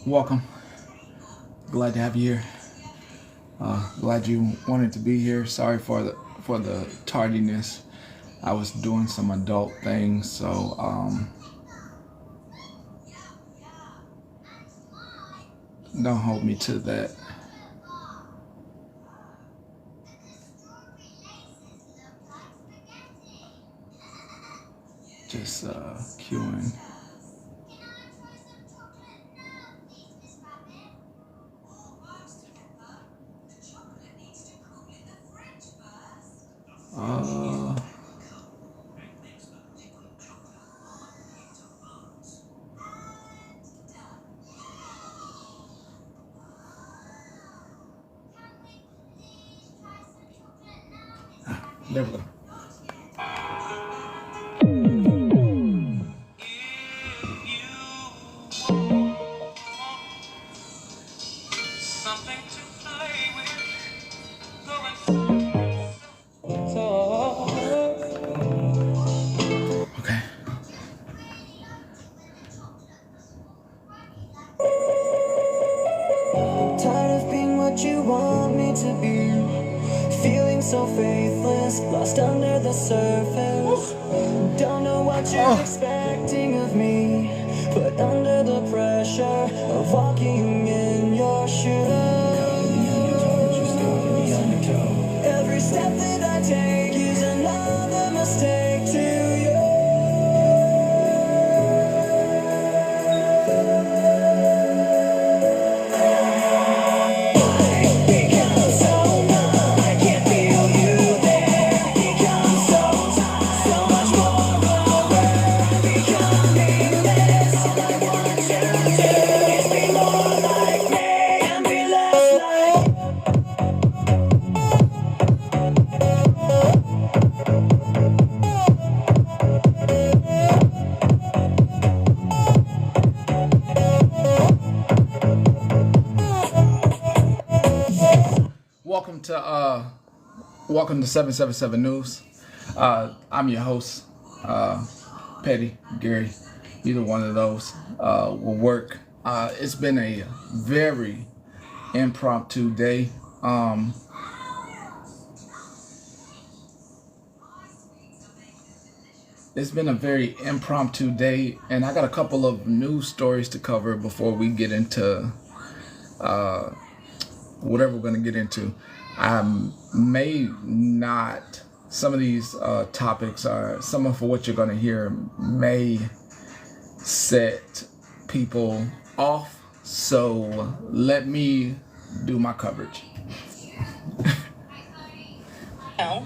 Welcome. Glad to have you here. Glad you wanted to be here. Sorry for the tardiness. I was doing some adult things, so don't hold me to that. Just queuing. There we go. Okay. Tired of being what you want me to be, feeling so faithless, lost under the surface. Don't know what you're expecting of me, but under the pressure of walking in your shoes, every step that I take is another mistake to you. Welcome to 777 News. I'm your host, Petty, Gary, either one of those will work. It's been a very impromptu day. It's been a very impromptu day, and I got a couple of news stories to cover before we get into whatever we're going to get into. I may not, some of these topics are, some of what you're going to hear may set people off, so let me do my coverage.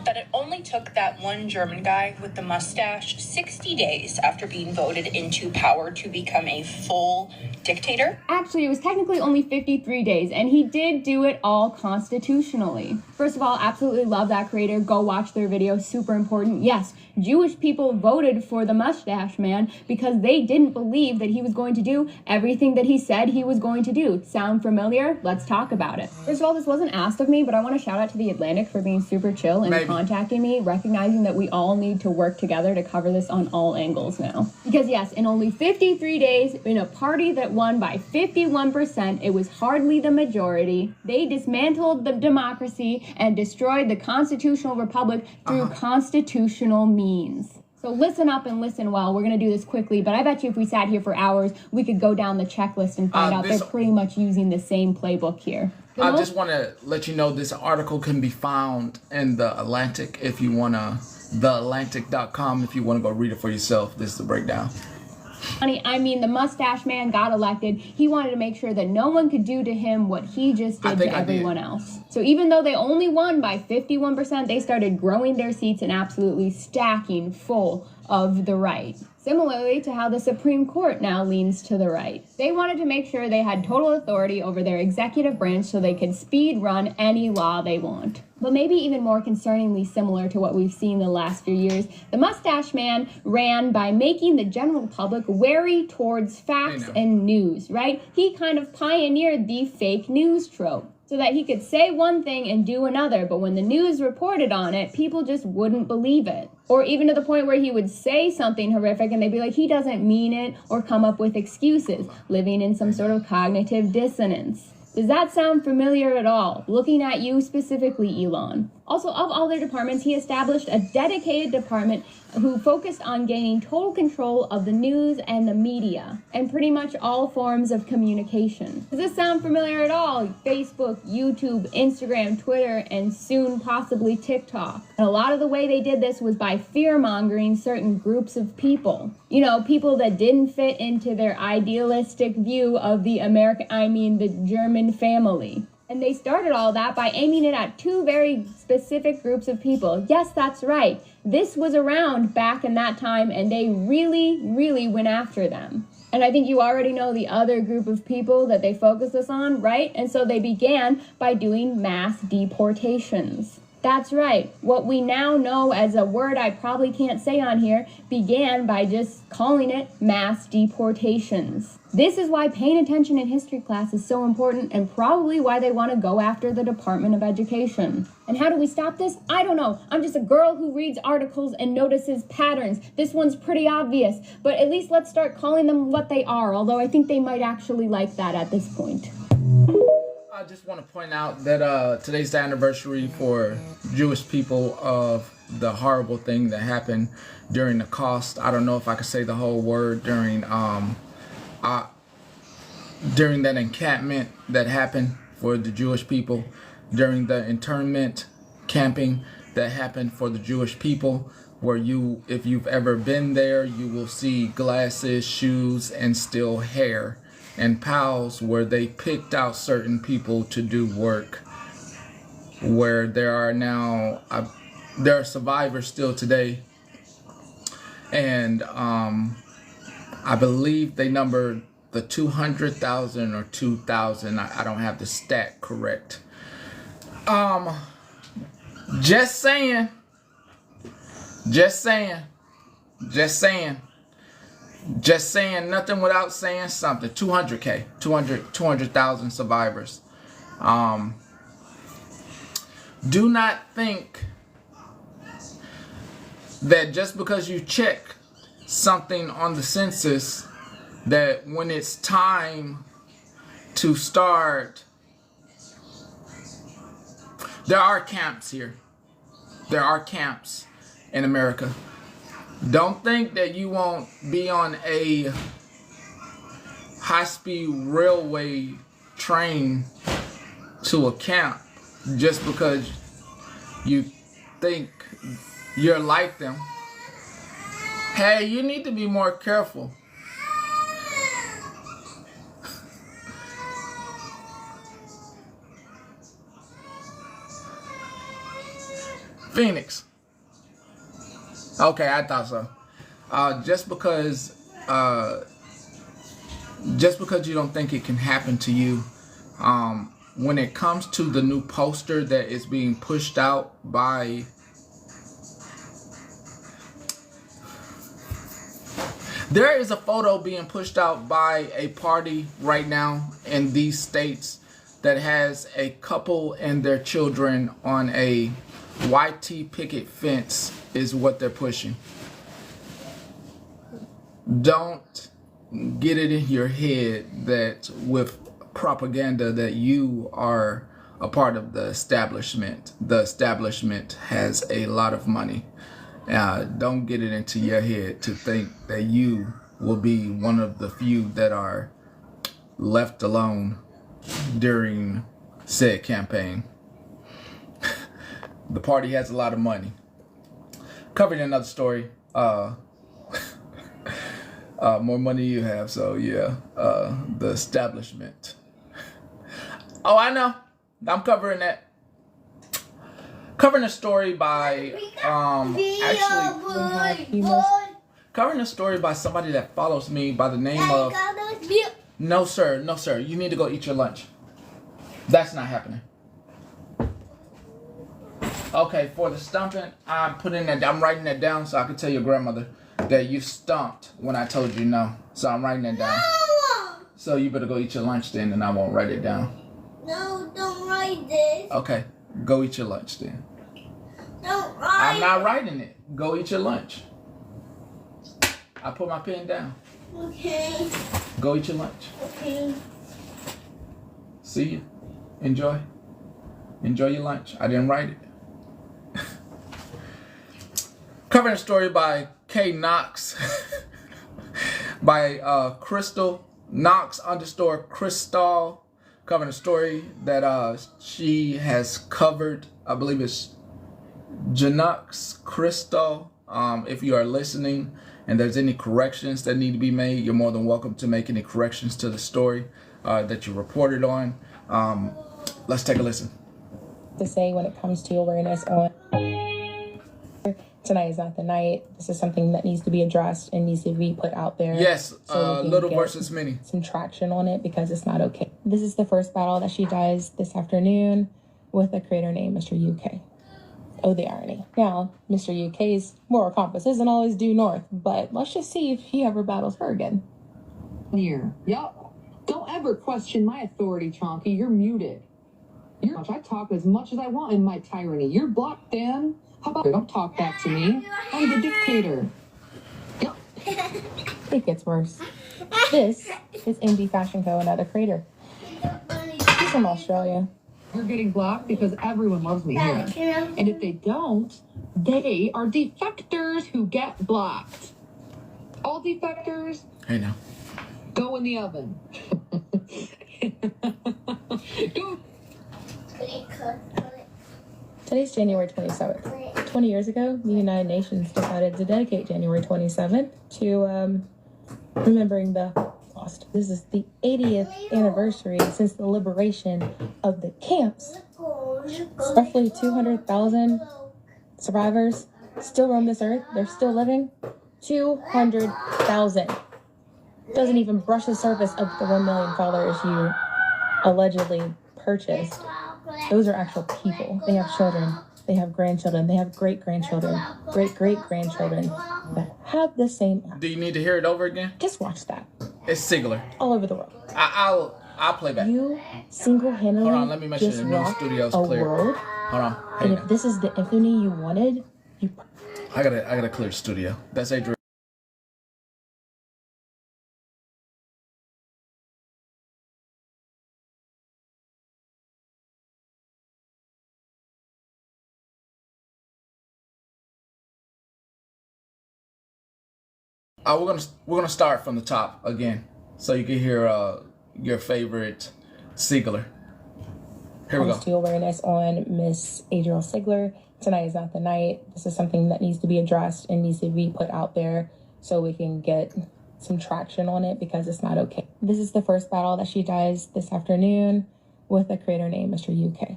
That it only took that one German guy with the mustache 60 days after being voted into power to become a full dictator. Actually, it was technically only 53 days, and he did do it all constitutionally. First of all, absolutely love that creator. Go watch their video. Super important. Yes, Jewish people voted for the mustache man because they didn't believe that he was going to do everything that he said he was going to do. Sound familiar? Let's talk about it. First of all, this wasn't asked of me, but I want to shout out to The Atlantic for being super chill and contacting me, recognizing that we all need to work together to cover this on all angles now. Because yes, in only 53 days, in a party that won by 51%, it was hardly the majority. They dismantled the democracy and destroyed the constitutional republic through constitutional means. So listen up and listen well. We're going to do this quickly, but I bet you if we sat here for hours, we could go down the checklist and find out they're pretty much using the same playbook here. I just want to let you know this article can be found in The Atlantic if you want to, theatlantic.com if you want to go read it for yourself. This is the breakdown. I mean, the mustache man got elected. He wanted to make sure that no one could do to him what he just did to everyone else. So even though they only won by 51%, they started growing their seats and absolutely stacking full of the right. Similarly to how the Supreme Court now leans to the right. They wanted to make sure they had total authority over their executive branch so they could speed run any law they want. But maybe even more concerningly similar to what we've seen the last few years, the mustache man ran by making the general public wary towards facts and news, right? He kind of pioneered the fake news trope. so that he could say one thing and do another, but when the news reported on it, people just wouldn't believe it. Or even to the point where he would say something horrific and they'd be like, he doesn't mean it, or come up with excuses, living in some sort of cognitive dissonance. Does that sound familiar at all? Looking at you specifically, Elon. Also, of all their departments, he established a dedicated department who focused on gaining total control of the news and the media, and pretty much all forms of communication. Does this sound familiar at all? Facebook, YouTube, Instagram, Twitter, and soon possibly TikTok. And a lot of the way they did this was by fear-mongering certain groups of people. You know, people that didn't fit into their idealistic view of the the German family. And they started all that by aiming it at two very specific groups of people. Yes, that's right. This was around back in that time, and they really, really went after them. And I think you already know the other group of people that they focused this on, right? And so they began by doing mass deportations. That's right. What we now know as a word I probably can't say on here began by just calling it mass deportations. This is why paying attention in history class is so important, and probably why they want to go after the Department of Education. And how do we stop this? I don't know. I'm just a girl who reads articles and notices patterns. This one's pretty obvious, but at least let's start calling them what they are, although I think they might actually like that at this point. I just want to point out that today's the anniversary for Jewish people of the horrible thing that happened during the cost. I don't know if I could say the whole word during that encampment that happened for the Jewish people, during the internment camping that happened for the Jewish people, where you, if you've ever been there, you will see glasses, shoes, and still hair, and piles where they picked out certain people to do work, where there are survivors still today, and I believe they numbered the 200,000 or 2,000. I don't have the stat correct. Just saying. Nothing without saying something. 200K, 200,000 survivors. Do not think that just because you check something on the census, that when it's time to start, there are camps here. There are camps in America. Don't think that you won't be on a high-speed railway train to a camp just because you think you're like them. Hey, you need to be more careful. Phoenix. Okay, I thought so. Just because you don't think it can happen to you, when it comes to the new poster that is being pushed out by there is a photo being pushed out by a party right now in these states that has a couple and their children on a YT picket fence is what they're pushing. Don't get it in your head that with propaganda that you are a part of the establishment. The establishment has a lot of money. Don't get it into your head to think that you will be one of the few that are left alone during said campaign. The party has a lot of money. Covered in another story. More money you have, so yeah. The establishment. Oh, I know. I'm covering that. Covering a story by covering a story by somebody that follows me by the name of No sir, you need to go eat your lunch. That's not happening. Okay, for the stumping, I'm writing that down so I can tell your grandmother that you stumped when I told you no. So I'm writing that down. So you better go eat your lunch then, and I won't write it down. No, don't write write this. Okay, go eat your lunch then. Don't write. I'm not writing it. Go eat your lunch. I put my pen down. Okay. Go eat your lunch. Okay. See you. Enjoy. Enjoy your lunch. I didn't write it. Covering a story by K Knox. By Crystal Knox _ Crystal. Covering a story that she has covered. I believe it's Janux Crystal. If you are listening and there's any corrections that need to be made, you're more than welcome to make any corrections to the story that you reported on. Let's take a listen. To say when it comes to awareness on tonight is not the night. This is something that needs to be addressed and needs to be put out there. Yes, so we can little get versus many. some traction on it, because it's not okay. This is the first battle that she does this afternoon with a creator named Mr. UK. Oh, the irony. Now, Mr. UK's moral compass isn't always due north, but let's just see if he ever battles her again. Here. Yup. Don't ever question my authority, Chonky. You're muted. I talk as much as I want in my tyranny. You're blocked, Dan. How about don't talk back to me? I'm the dictator. Yup. It gets worse. This is MD Fashion Co., another creator. He's from Australia. You're getting blocked because everyone loves me here. And if they don't, they are defectors who get blocked. All defectors, Hey now. go in the oven. Go. Today's January 27th. 20 years ago, the United Nations decided to dedicate January 27th to remembering the Holocaust. This is the 80th anniversary since the liberation of the camps. Roughly 200,000 survivors still roam this earth. They're still living. 200,000. Doesn't even brush the surface of the 1 million followers you allegedly purchased. Those are actual people. They have children. They have grandchildren. They have great-grandchildren. Great-great-grandchildren that have the same app. Do you need to hear it over again? Just watch that. It's Sigler. All over the world. I'll play back. You single-handedly Hold on, let me make sure just the new rocked studio's a clear. world. Hold on. Hey And now. if this is the infamy you wanted, you... I gotta clear the studio. That's Adrian. We're gonna start from the top again, so you can hear your favorite Sigler. Here we go. Comes to awareness on Miss Adriel Sigler. Tonight is not the night. This is something that needs to be addressed and needs to be put out there so we can get some traction on it, because it's not okay. This is the first battle that she does this afternoon with a creator named Mr. UK.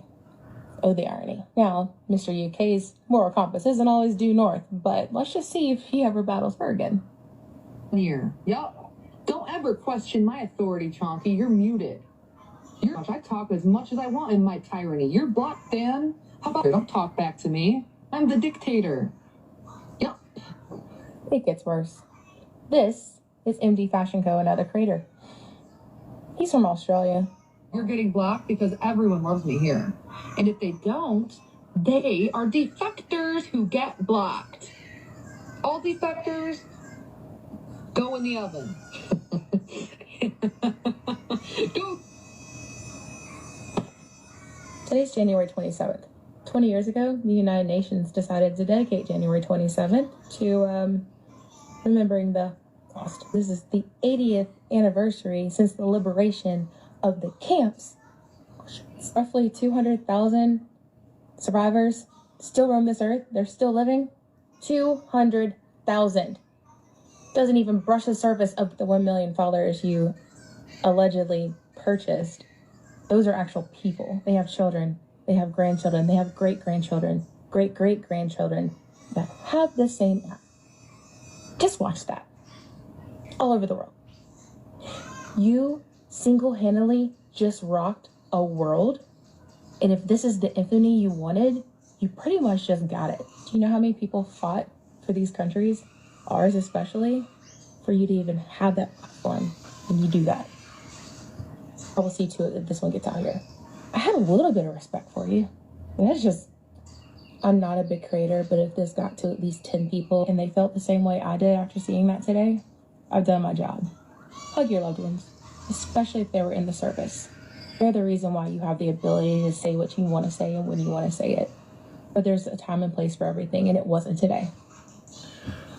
Oh, the irony. Now, Mr. UK's moral compass isn't always due north, but let's just see if he ever battles her again. Here. Yup. Don't ever question my authority, Chonky. You're muted. I talk as much as I want in my tyranny. You're blocked, Dan. How about don't talk back to me? I'm the dictator. Yup. It gets worse. This is MD Fashion Co., another creator. He's from Australia. You're getting blocked because everyone loves me here. And if they don't, they are defectors who get blocked. All defectors, go in the oven. Go. Today's January 27th. 20 years ago, the United Nations decided to dedicate January 27th to remembering the Holocaust. This is the 80th anniversary since the liberation of the camps. Roughly 200,000 survivors still roam this earth. They're still living. 200,000. Doesn't even brush the surface of the 1 million followers you allegedly purchased. Those are actual people. They have children. They have grandchildren. They have great-grandchildren. Great-great-grandchildren that have the same app. Just watch that. All over the world. You single-handedly just rocked a world. And if this is the infamy you wanted, you pretty much just got it. Do you know how many people fought for these countries, ours especially, for you to even have that platform? And you do that. I will see to it that this one gets out here. I had a little bit of respect for you. And that's just, I'm not a big creator, but if this got to at least 10 people and they felt the same way I did after seeing that today, I've done my job. Hug your loved ones, especially if they were in the service. They're the reason why you have the ability to say what you want to say and when you want to say it. But there's a time and place for everything, and it wasn't today.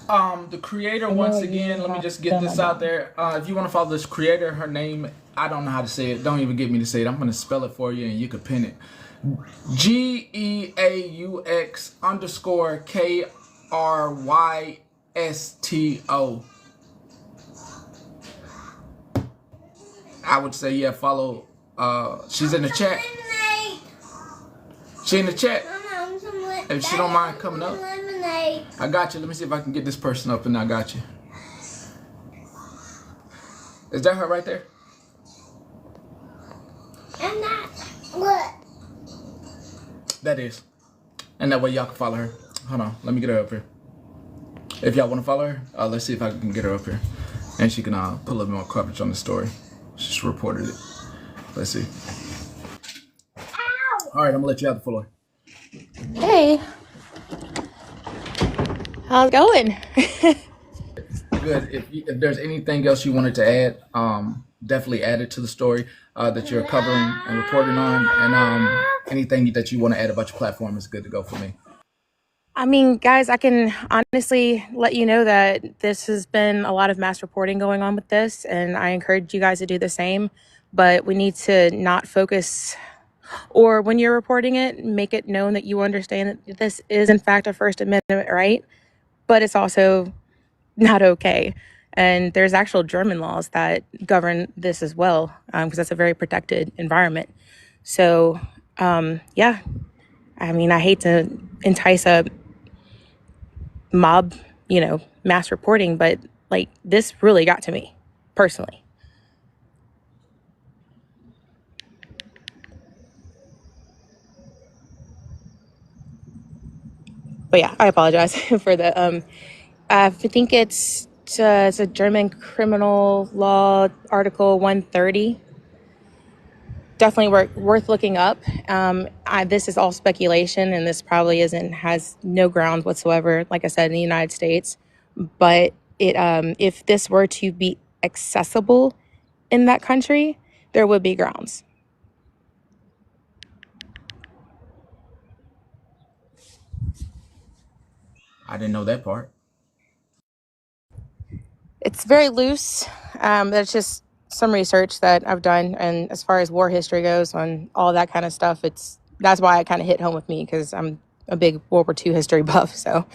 The creator, once again, let me just get this out there. If you want to follow this creator, her name, I don't know how to say it. Don't even get me to say it. I'm going to spell it for you and you can pin it. GEAUX_KRYSTO. I would say, yeah, follow. She's in the chat. She in the chat. If she don't mind coming up. I got you. Let me see if I can get this person up, and I got you. Is that her right there? And that what? That is. And that way y'all can follow her. Hold on. Let me get her up here. If y'all want to follow her, let's see if I can get her up here. And she can put a little more coverage on the story. She's reported it. Let's see. All right, I'm going to let you have the floor. Hey. How's it going? Good. If there's anything else you wanted to add, definitely add it to the story that you're covering and reporting on. And anything that you want to add about your platform is good to go for me. I mean, guys, I can honestly let you know that this has been a lot of mass reporting going on with this, and I encourage you guys to do the same. But we need to not focus, or when you're reporting it, make it known that you understand that this is, in fact, a First Amendment right, but it's also not okay. And there's actual German laws that govern this as well, because that's a very protected environment. So, yeah, I mean, I hate to entice a mob, mass reporting, but like this really got to me personally. But yeah, I apologize for the, I think it's a German criminal law article 130. Definitely worth looking up. This is all speculation, and this probably has no ground whatsoever, like I said, in the United States. But if this were to be accessible in that country, there would be grounds. I didn't know that part. It's very loose. That's just some research that I've done. And as far as war history goes on all that kind of stuff, that's why it kind of hit home with me, because I'm a big World War II history buff. So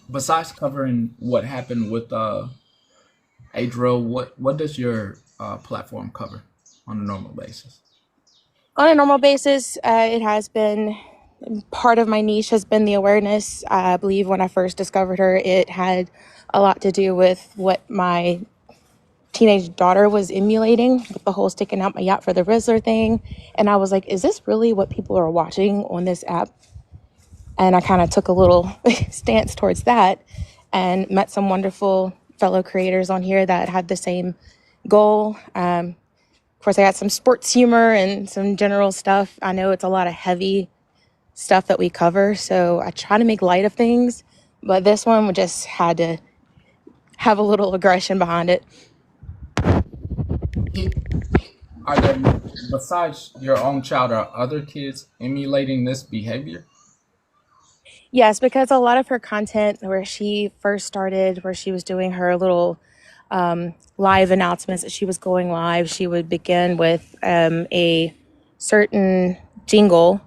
Besides covering what happened with Adriel, what does your platform cover on a normal basis? on a normal basis, it has been part of my niche has been the awareness. I believe when I first discovered her, it had a lot to do with what my teenage daughter was emulating, with the whole sticking out my yacht for the Rizzler thing. And I was like, is this really what people are watching on this app? And I kind of took a little stance towards that and met some wonderful fellow creators on here that had the same goal. Of course, I got some sports humor and some general stuff. I know it's a lot of heavy stuff that we cover, so I try to make light of things, but this one just had to have a little aggression behind it. Are there, besides your own child, are other kids emulating this behavior? Yes, because a lot of her content where she first started, where she was doing her little live announcements that she was going live, she would begin with a certain jingle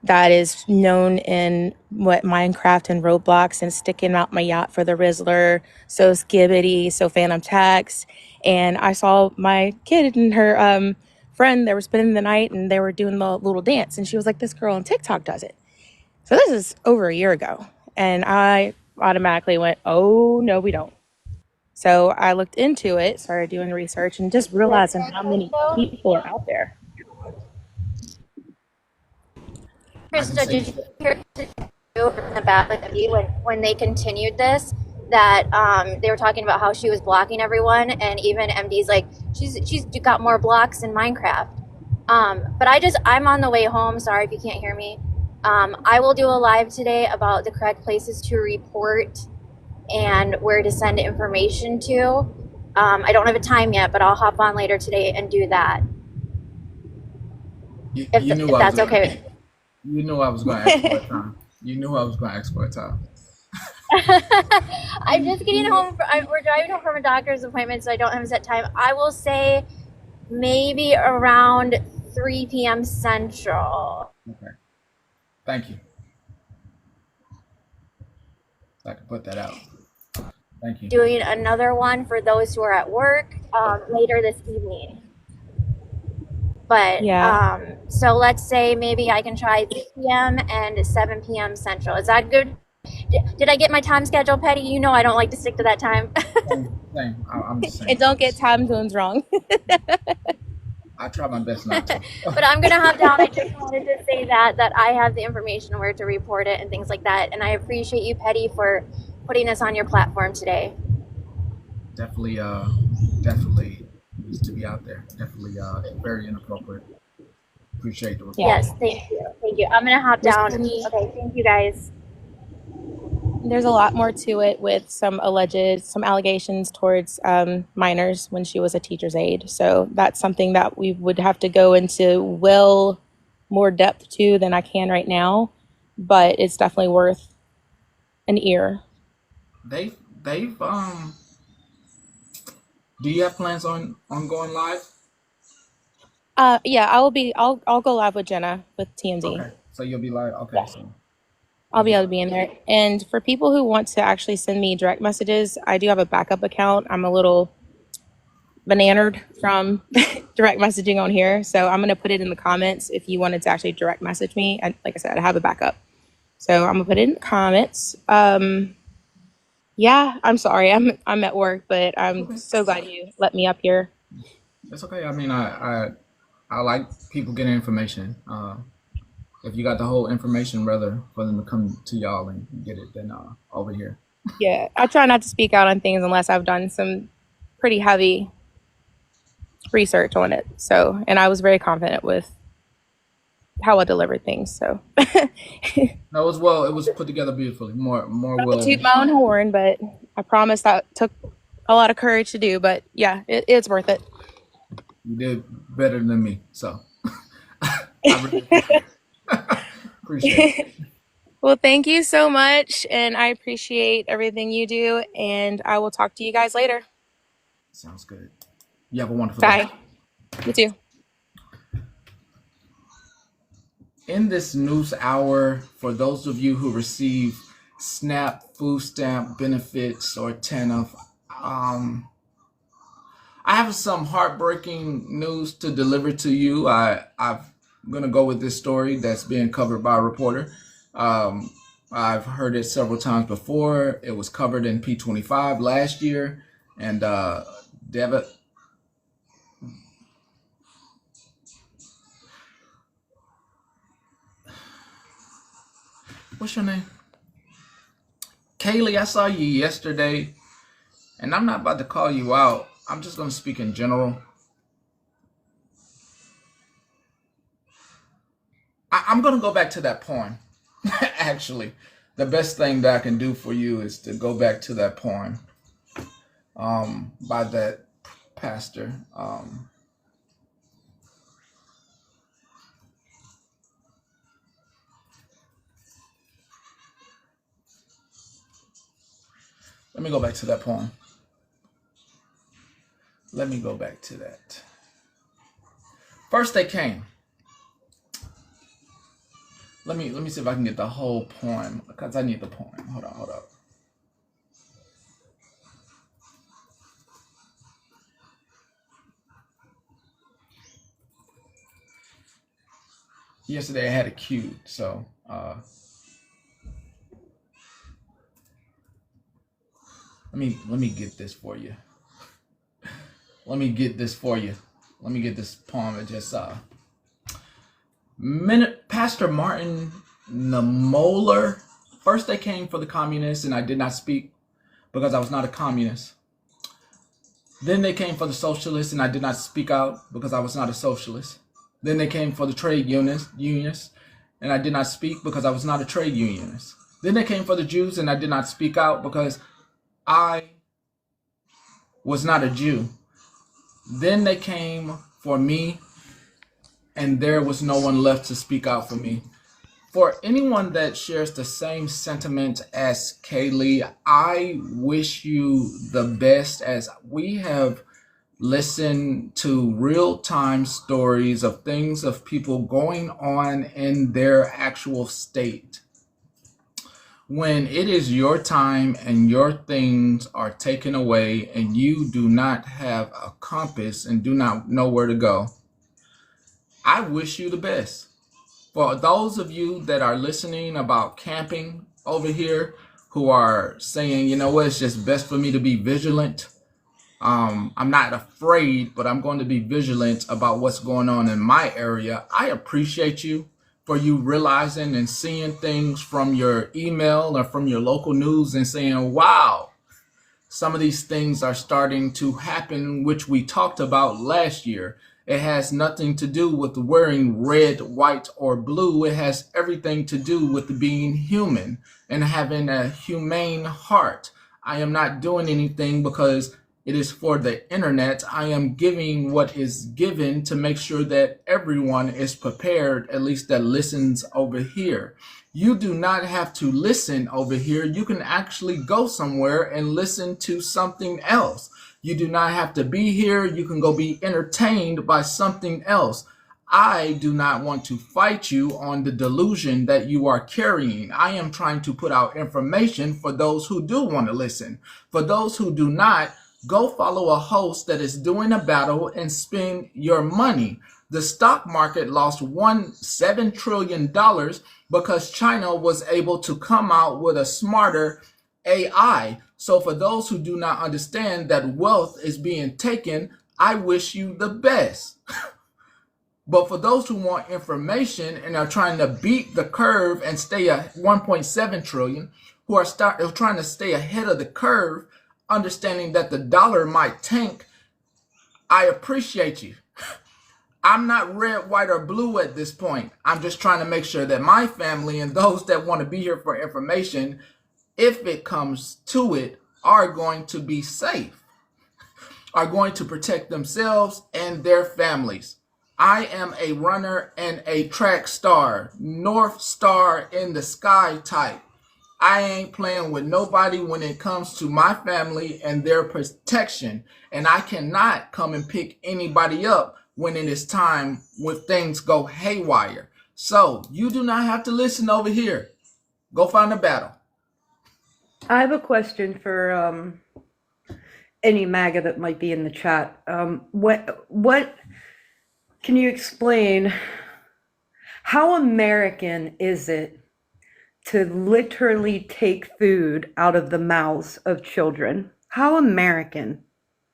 that is known in what Minecraft and Roblox, and sticking out my yacht for the Rizzler, so Skibbity, so Phantom Tax. And I saw my kid and her friend, they were spending the night and they were doing the little dance. And she was like, this girl on TikTok does it. So this is over a year ago. And I automatically went, oh, no, we don't. So I looked into it, started doing research, and just realizing how many people are out there. Krista, did you hear about the when they continued this? that they were talking about how she was blocking everyone, and even MD's like, she's got more blocks in Minecraft. But I'm on the way home. Sorry if you can't hear me. I will do a live today about the correct places to report and where to send information to. I don't have a time yet, but I'll hop on later today and do that. If that's okay. You knew I was going to ask for a time. You knew I was going to ask for a time. I'm just getting home. We're driving home from a doctor's appointment, so I don't have a set time. I will say maybe around 3 p.m. Central. Okay. Thank you. So I can put that out. Thank you. Doing another one for those who are at work later this evening. But Yeah. so let's say maybe I can try 3 p.m. and 7 p.m. Central. Is that good? Did I get my time schedule, Petty? You know I don't like to stick to that time. Same. I'm the same. And don't get time zones wrong. I try my best not to. But I'm gonna hop down. I just wanted to say that I have the information where to report it and things like that. And I appreciate you, Petty, for putting us on your platform today. Definitely needs to be out there. Definitely very inappropriate. Appreciate the report. Yes, thank you. I'm gonna hop down. Okay, thank you guys. There's a lot more to it with some allegations towards minors when she was a teacher's aide. So that's something that we would have to go into more depth to than I can right now, but it's definitely worth an ear. They've do you have plans on going live? Yeah, I'll go live with Jenna with TMZ. Okay. So you'll be live. Okay. So I'll be able to be in there. And for people who want to actually send me direct messages, I do have a backup account. I'm a little bananered from direct messaging on here. So I'm going to put it in the comments if you wanted to actually direct message me. And like I said, I have a backup. So I'm going to put it in the comments. Yeah, I'm sorry. I'm at work, but I'm so glad you let me up here. It's okay. I mean, I like people getting information. If you got the whole information, rather for them to come to y'all and get it than over here. Yeah, I try not to speak out on things unless I've done some pretty heavy research on it. So, and I was very confident with how I delivered things. So, No, it was put together beautifully. More well. Toot my own horn, but I promise that took a lot of courage to do. But yeah, it's worth it. You did better than me, so I really appreciate it. Well, thank you so much, and I appreciate everything you do, and I will talk to you guys later. Sounds good. You have a wonderful day. Bye. You too. In this news hour, for those of you who receive SNAP, food stamp benefits, or TANF, I have some heartbreaking news to deliver to you. I'm going to go with this story that's being covered by a reporter. I've heard it several times before. It was covered in P25 last year, and what's your name? Kaylee, I saw you yesterday, and I'm not about to call you out. I'm just going to speak in general. I'm going to go back to that poem. Actually, the best thing that I can do for you is to go back to that poem by that pastor. Let me go back to that poem. Let me go back to that. First they came. Let me see if I can get the whole poem, because I need the poem. Hold up. Yesterday I had it queued, so let me get this for you. Let me get this poem. It just Pastor Martin Niemöller. First they came for the communists, and I did not speak because I was not a communist. Then they came for the socialists, and I did not speak out because I was not a socialist. Then they came for the trade unionists, and I did not speak because I was not a trade unionist. Then they came for the Jews, and I did not speak out because I was not a Jew. Then they came for me, and there was no one left to speak out for me. For anyone that shares the same sentiment as Kaylee, I wish you the best, as we have listened to real-time stories of things of people going on in their actual state. When it is your time and your things are taken away and you do not have a compass and do not know where to go, I wish you the best. For those of you that are listening about camping over here, who are saying, you know what, it's just best for me to be vigilant. I'm not afraid, but I'm going to be vigilant about what's going on in my area. I appreciate you for you realizing and seeing things from your email or from your local news and saying, wow, some of these things are starting to happen, which we talked about last year. It has nothing to do with wearing red, white, or blue. It has everything to do with being human and having a humane heart. I am not doing anything because it is for the internet. I am giving what is given to make sure that everyone is prepared, at least that listens over here. You do not have to listen over here. You can actually go somewhere and listen to something else. You do not have to be here. You can go be entertained by something else. I do not want to fight you on the delusion that you are carrying. I am trying to put out information for those who do want to listen. For those who do not, go follow a host that is doing a battle and spend your money. The stock market lost $7 trillion because China was able to come out with a smarter AI. So for those who do not understand that wealth is being taken, I wish you the best. But for those who want information and are trying to beat the curve and stay at 1.7 trillion, who are trying to stay ahead of the curve, understanding that the dollar might tank, I appreciate you. I'm not red, white, or blue at this point. I'm just trying to make sure that my family and those that want to be here for information, if it comes to it, are going to be safe, are going to protect themselves and their families. I am a runner and a track star, North Star in the sky type. I ain't playing with nobody when it comes to my family and their protection. And I cannot come and pick anybody up when it is time when things go haywire. So you do not have to listen over here. Go find a battle. I have a question for any MAGA that might be in the chat. What can you explain? How American is it to literally take food out of the mouths of children? How American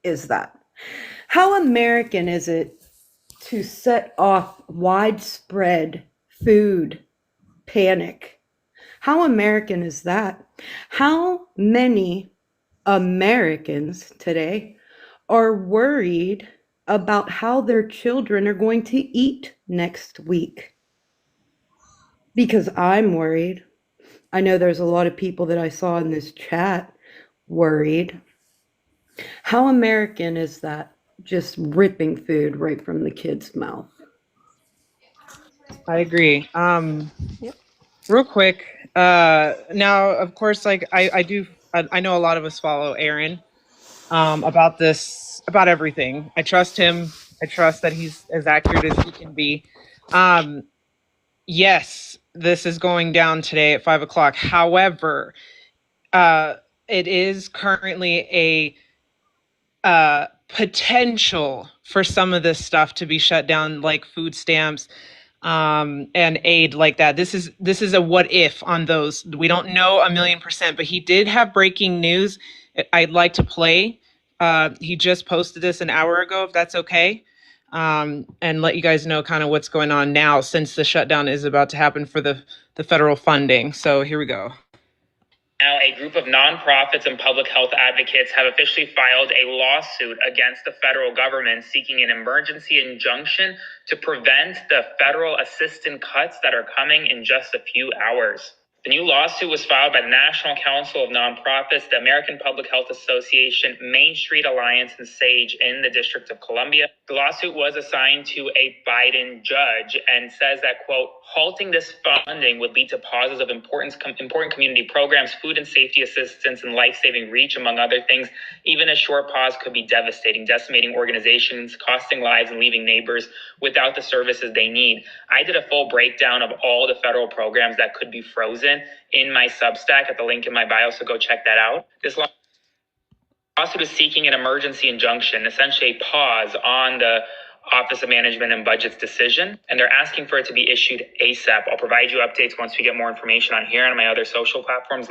is that? How American is it to set off widespread food panic? How American is that? How many Americans today are worried about how their children are going to eat next week? Because I'm worried. I know there's a lot of people that I saw in this chat worried. How American is that? Just ripping food right from the kid's mouth. I agree. Real quick. Now, of course, like I know a lot of us follow Aaron about this, about everything. I trust him. I trust that he's as accurate as he can be. Yes, this is going down today at 5:00. However, it is currently a potential for some of this stuff to be shut down, like food stamps and aid like that. This is a what if on those. We don't know 1,000,000%, but he did have breaking news I'd like to play. He just posted this an hour ago, if that's okay. And let you guys know kind of what's going on now, since the shutdown is about to happen for the federal funding. So here we go. Now, a group of nonprofits and public health advocates have officially filed a lawsuit against the federal government seeking an emergency injunction to prevent the federal assistance cuts that are coming in just a few hours. The new lawsuit was filed by the National Council of Nonprofits, the American Public Health Association, Main Street Alliance, and SAGE in the District of Columbia. The lawsuit was assigned to a Biden judge and says that, quote, halting this funding would lead to pauses of important community programs, food and safety assistance, and life-saving reach, among other things. Even a short pause could be devastating, decimating organizations, costing lives, and leaving neighbors without the services they need. I did a full breakdown of all the federal programs that could be frozen in my Substack at the link in my bio, so go check that out. This lawsuit is seeking an emergency injunction, essentially a pause on the Office of Management and Budget's decision, and they're asking for it to be issued ASAP. I'll provide you updates once we get more information on here and on my other social platforms.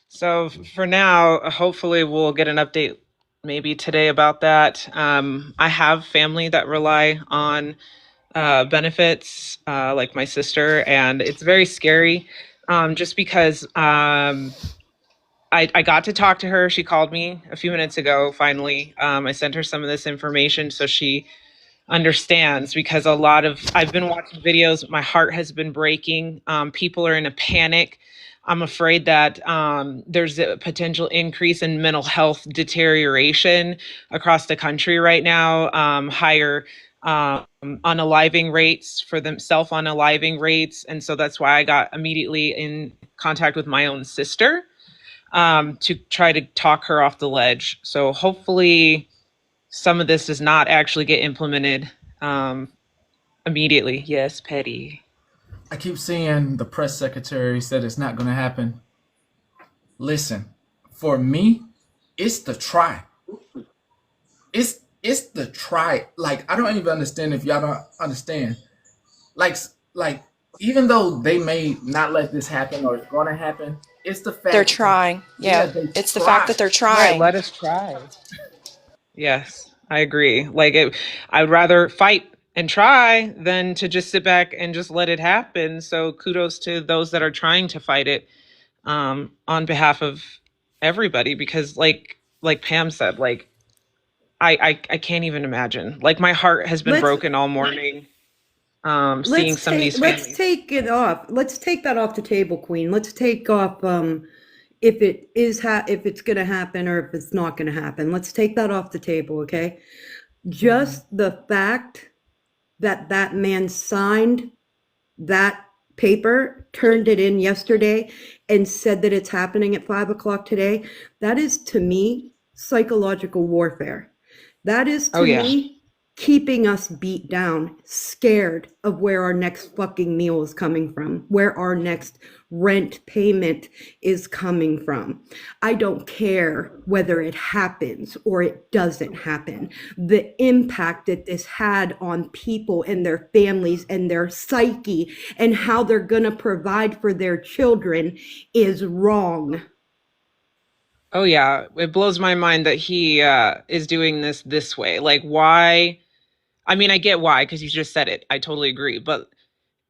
So for now, hopefully we'll get an update maybe today about that. I have family that rely on benefits, like my sister, and it's very scary, just because I got to talk to her. She called me a few minutes ago, finally. I sent her some of this information so she understands, because I've been watching videos. My heart has been breaking. People are in a panic. I'm afraid that there's a potential increase in mental health deterioration across the country right now, higher unaliving rates for them, self-unaliving rates. And so that's why I got immediately in contact with my own sister, to try to talk her off the ledge. So hopefully some of this does not actually get implemented immediately. Yes, Petty. I keep seeing the press secretary said it's not going to happen. Listen, for me, it's the try. It's the try. Like, I don't even understand if y'all don't understand. Like even though they may not let this happen or it's going to happen, it's the fact They're trying. Yeah, it's the fact that they're Right, trying. let us try. Yes, I agree. I'd rather fight and try than to just sit back and just let it happen. So kudos to those that are trying to fight it, on behalf of everybody, because like Pam said, I can't even imagine. Like, my heart has been broken all morning, seeing some of these families. Let's take it off. Let's take that off the table, Queen. Let's take off if it's going to happen or if it's not going to happen. Let's take that off the table, okay? Just the fact that that man signed that paper, turned it in yesterday, and said that it's happening at 5 o'clock today, that is, to me, psychological warfare. That is, to me, keeping us beat down, scared of where our next fucking meal is coming from, where our next rent payment is coming from. I don't care whether it happens or it doesn't happen. The impact that this had on people and their families and their psyche and how they're going to provide for their children is wrong. Oh yeah, it blows my mind that he is doing this way. Like, why? I mean, I get why, because you just said it. I totally agree, but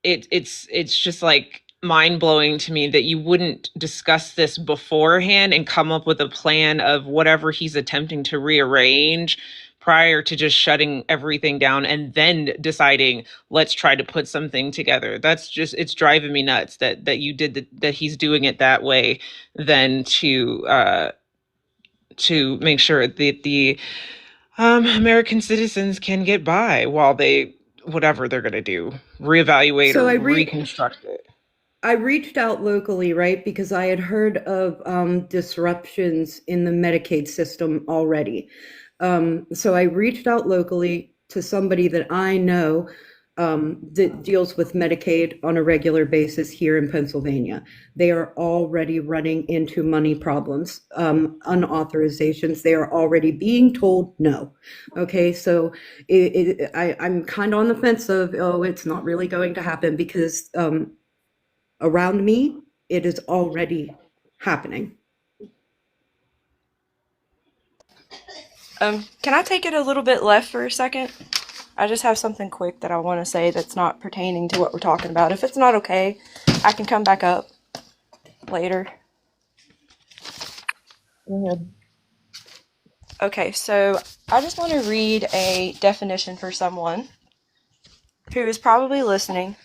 it's just like mind blowing to me that you wouldn't discuss this beforehand and come up with a plan of whatever he's attempting to rearrange prior to just shutting everything down and then deciding, let's try to put something together. It's driving me nuts that that he's doing it that way, than to make sure that the American citizens can get by while they, whatever they're going to do, reevaluate or reconstruct it. I reached out locally, right, because I had heard of disruptions in the Medicaid system already. So I reached out locally to somebody that I know that deals with Medicaid on a regular basis here in Pennsylvania. They are already running into money problems, unauthorizations. They are already being told no. Okay, so I'm kind of on the fence of, it's not really going to happen, because around me, it is already happening. Can I take it a little bit left for a second? I just have something quick that I want to say that's not pertaining to what we're talking about. If it's not okay, I can come back up later. Go ahead. Okay, so I just want to read a definition for someone who is probably listening.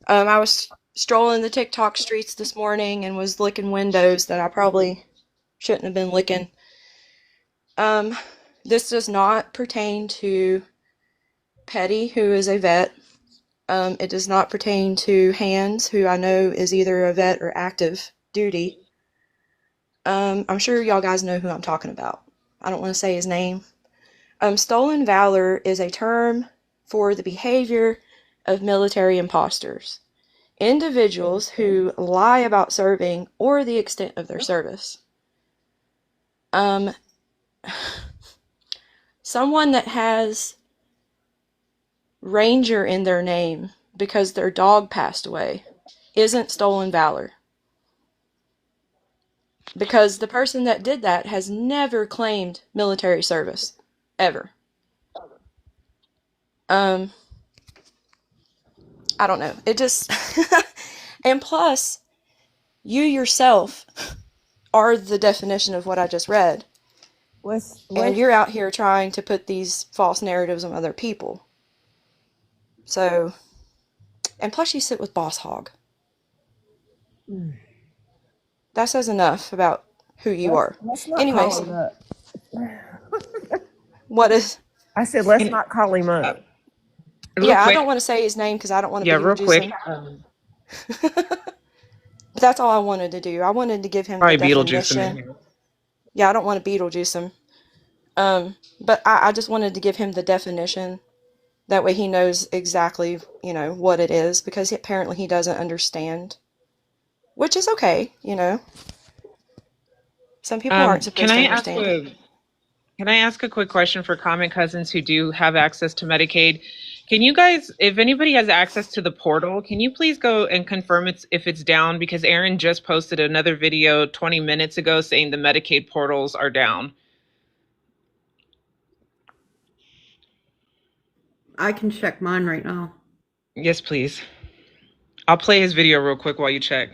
I was strolling the TikTok streets this morning and was licking windows that I probably shouldn't have been licking. This does not pertain to Petty, who is a vet. It does not pertain to Hands, who I know is either a vet or active duty. I'm sure y'all guys know who I'm talking about. I don't want to say his name. Stolen valor is a term for the behavior of military imposters, individuals who lie about serving or the extent of their service. Someone that has Ranger in their name because their dog passed away isn't stolen valor. Because the person that did that has never claimed military service. Ever. I don't know. It just... And plus, you yourself are the definition of what I just read. And you're out here trying to put these false narratives on other people. So... And plus you sit with Boss Hog. That says enough about who you are. Let's not Anyways, call him up. what is... I said, let's not call him up. Yeah, I don't want to say his name because I don't want to Beetlejuice him. But that's all I wanted to do. I wanted to give him the definition. Yeah, I don't want to Beetlejuice him. But I just wanted to give him the definition. That way he knows exactly, you know, what it is. Because apparently he doesn't understand. Which is okay, you know. Some people aren't supposed to understand. Can I ask a quick question for common cousins who do have access to Medicaid? Can you guys, if anybody has access to the portal, can you please go and confirm if it's down? Because Aaron just posted another video 20 minutes ago saying the Medicaid portals are down. I can check mine right now. Yes, please. I'll play his video real quick while you check.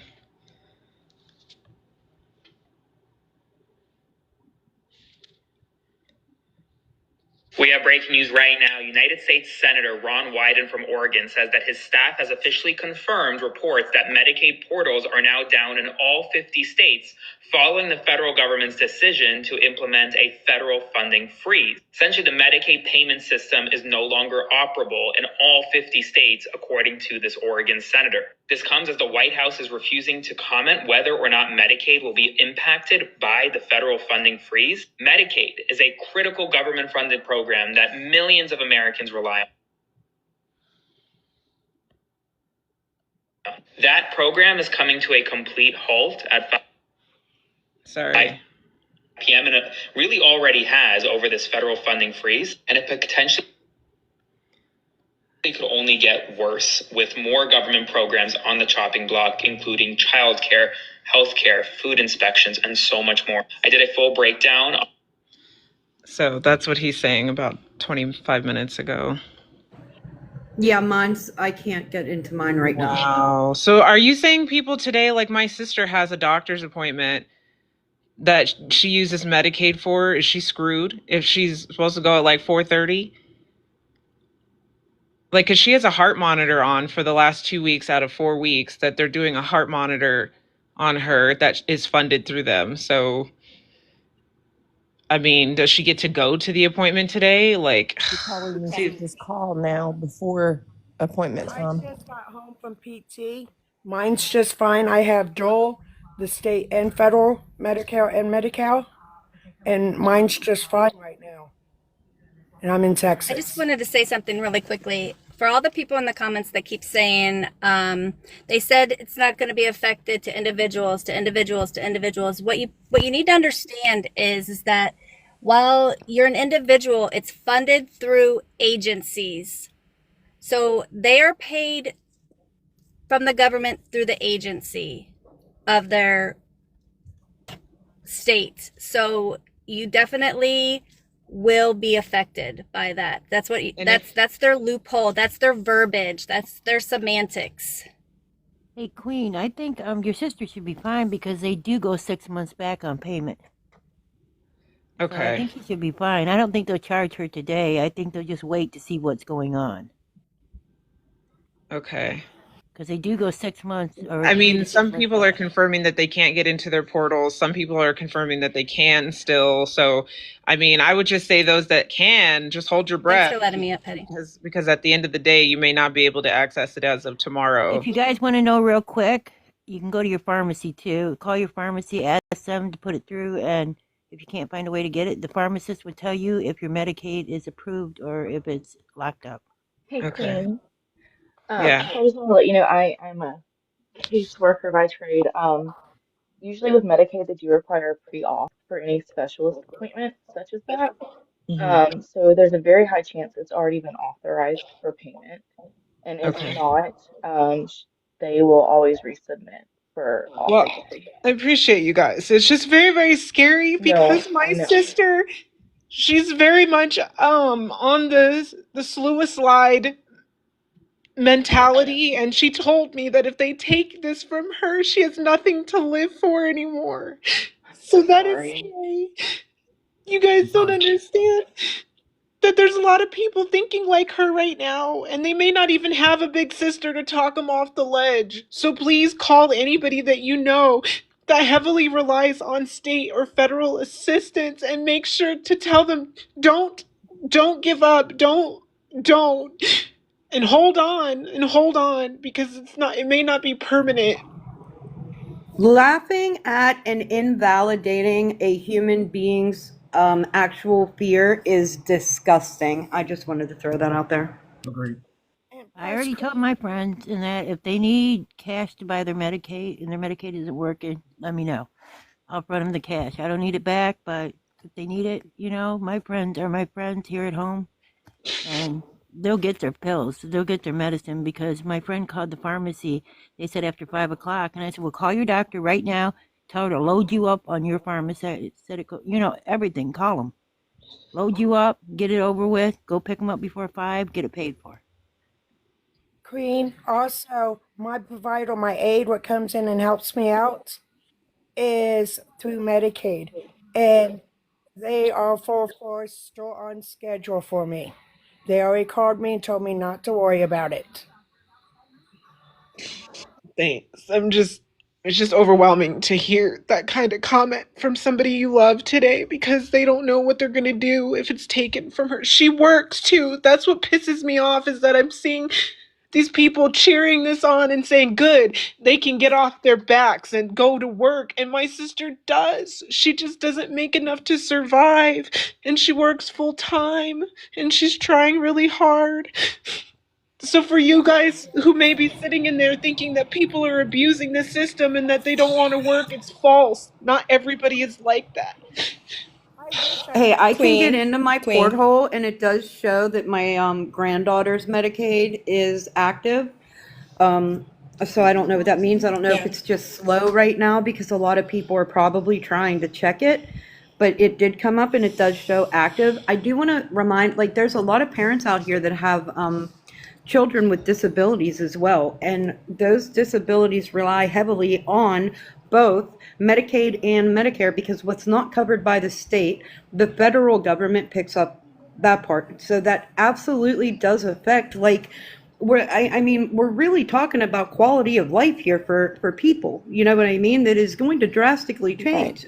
We have breaking news right now. United States Senator Ron Wyden from Oregon says that his staff has officially confirmed reports that Medicaid portals are now down in all 50 states following the federal government's decision to implement a federal funding freeze. Essentially, the Medicaid payment system is no longer operable in all 50 states, according to this Oregon senator. This comes as the White House is refusing to comment whether or not Medicaid will be impacted by the federal funding freeze. Medicaid is a critical government-funded program that millions of Americans rely on. That program is coming to a complete halt at 5 p.m. and it really already has over this federal funding freeze, and it potentially could only get worse with more government programs on the chopping block, including childcare, healthcare, food inspections, and so much more. I did a full breakdown. So that's what he's saying about 25 minutes ago. Yeah, I can't get into mine right now. Wow. So are you saying people today, like my sister has a doctor's appointment that she uses Medicaid for, is she screwed if she's supposed to go at like 4:30? Like, cause she has a heart monitor on for the last 2 weeks out of 4 weeks that they're doing a heart monitor on her that is funded through them. So, I mean, does she get to go to the appointment today? Like, She probably needs to just call now before appointment time. I just got home from PT. Mine's just fine. I have dual, the state and federal Medicare and Medi-Cal, and mine's just fine right now. And I'm in Texas. I just wanted to say something really quickly. For all the people in the comments that keep saying, they said it's not going to be affected to individuals, to individuals, to individuals. What you need to understand is that while you're an individual, it's funded through agencies. So they are paid from the government through the agency of their state. So you definitely will be affected by that. That's what that's their loophole. That's their verbiage. That's their semantics. Hey, Queen, I think your sister should be fine because they do go 6 months back on payment. So I Okay. think she should be fine. I don't think they'll charge her today. I think they'll just wait to see what's going on. Okay. Because they do go 6 months or I 3 mean, to 6 some months people are back. confirming that they can't get into their portals. Some people are confirming that they can still. So, I mean, I would just say those that can, just hold your Thanks breath for letting me up, Petty. because at the end of the day, you may not be able to access it as of tomorrow. If you guys want to know real quick, you can go to your pharmacy too. Call your pharmacy, ask them to put it through, and if you can't find a way to get it, the pharmacist would tell you if your Medicaid is approved or if it's locked up. Hey, Okay. Queen. Yeah. So I just want to let you know I'm a caseworker by trade. Usually with Medicaid, they do require a pre-auth for any specialist appointment such as that. Hmm. So there's a very high chance it's already been authorized for payment, and if Okay. not, they will always resubmit for Well, author. I appreciate you guys. It's just very, very scary No, because my I know. sister, she's very much on the slewest slide mentality, and she told me that if they take this from her, she has nothing to live for anymore. I'm So so that is sorry. scary. You guys don't understand that there's a lot of people thinking like her right now, and they may not even have a big sister to talk them off the ledge. So please call anybody that you know that heavily relies on state or federal assistance and make sure to tell them don't give up, don't and hold on because it may not be permanent. Laughing at and invalidating a human being's actual fear is disgusting. I just wanted to throw that out there. Agreed. And I plus, already told my friends and that if they need cash to buy their Medicaid and their Medicaid isn't working, let me know. I'll front them the cash. I don't need it back, but if they need it, my friends are my friends here at home, and they'll get their pills. They'll get their medicine because my friend called the pharmacy. They said after 5 o'clock, and I said, "Well, call your doctor right now. Tell her to load you up on your pharmacy. Everything. Call them. Load you up. Get it over with. Go pick them up before 5. Get it paid for." Queen, also, my provider, my aide, what comes in and helps me out is through Medicaid. And they are full force, still on schedule for me. They already called me and told me not to worry about it. Thanks. It's just overwhelming to hear that kind of comment from somebody you love today because they don't know what they're going to do if it's taken from her. She works too. That's what pisses me off is that I'm seeing these people cheering this on and saying, good, they can get off their backs and go to work. And my sister does. She just doesn't make enough to survive. And she works full time and she's trying really hard. So for you guys who may be sitting in there thinking that people are abusing the system and that they don't want to work, it's false. Not everybody is like that. I wish I Hey, could. I can get Queen, into my Queen. porthole, and it does show that my granddaughter's Medicaid is active. Um, so I don't know what that means. I don't know if Yeah. it's just slow right now because a lot of people are probably trying to check it. But it did come up and it does show active. I do want to remind, like, there's a lot of parents out here that have children with disabilities as well. And those disabilities rely heavily on both Medicaid and Medicare because what's not covered by the state, the federal government picks up that part. So that absolutely does affect, like, I mean, we're really talking about quality of life here for people. You know what I mean? That is going to drastically change.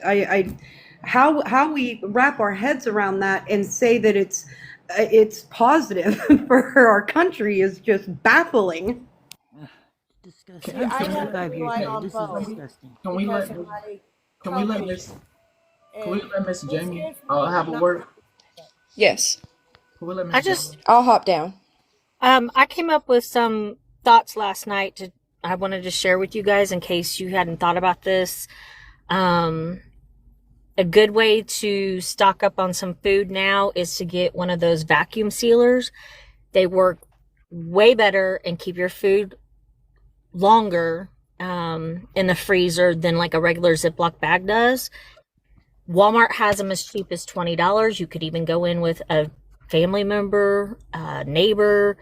How we wrap our heads around that and say that it's positive for our country is just baffling. Disgusting. Can, See, I'm I have to 65 years rely old. on This is both disgusting. can we because let of my can we let coverage. Miss can we And let Miss this Jamie is me have a not. word? Yes. Can we let I Miss Jamie? just, I'll hop down. I came up with some thoughts last night I wanted to share with you guys in case you hadn't thought about this. A good way to stock up on some food now is to get one of those vacuum sealers. They work way better and keep your food longer in the freezer than like a regular Ziploc bag does. Walmart has them as cheap as $20. You could even go in with a family member, a neighbor,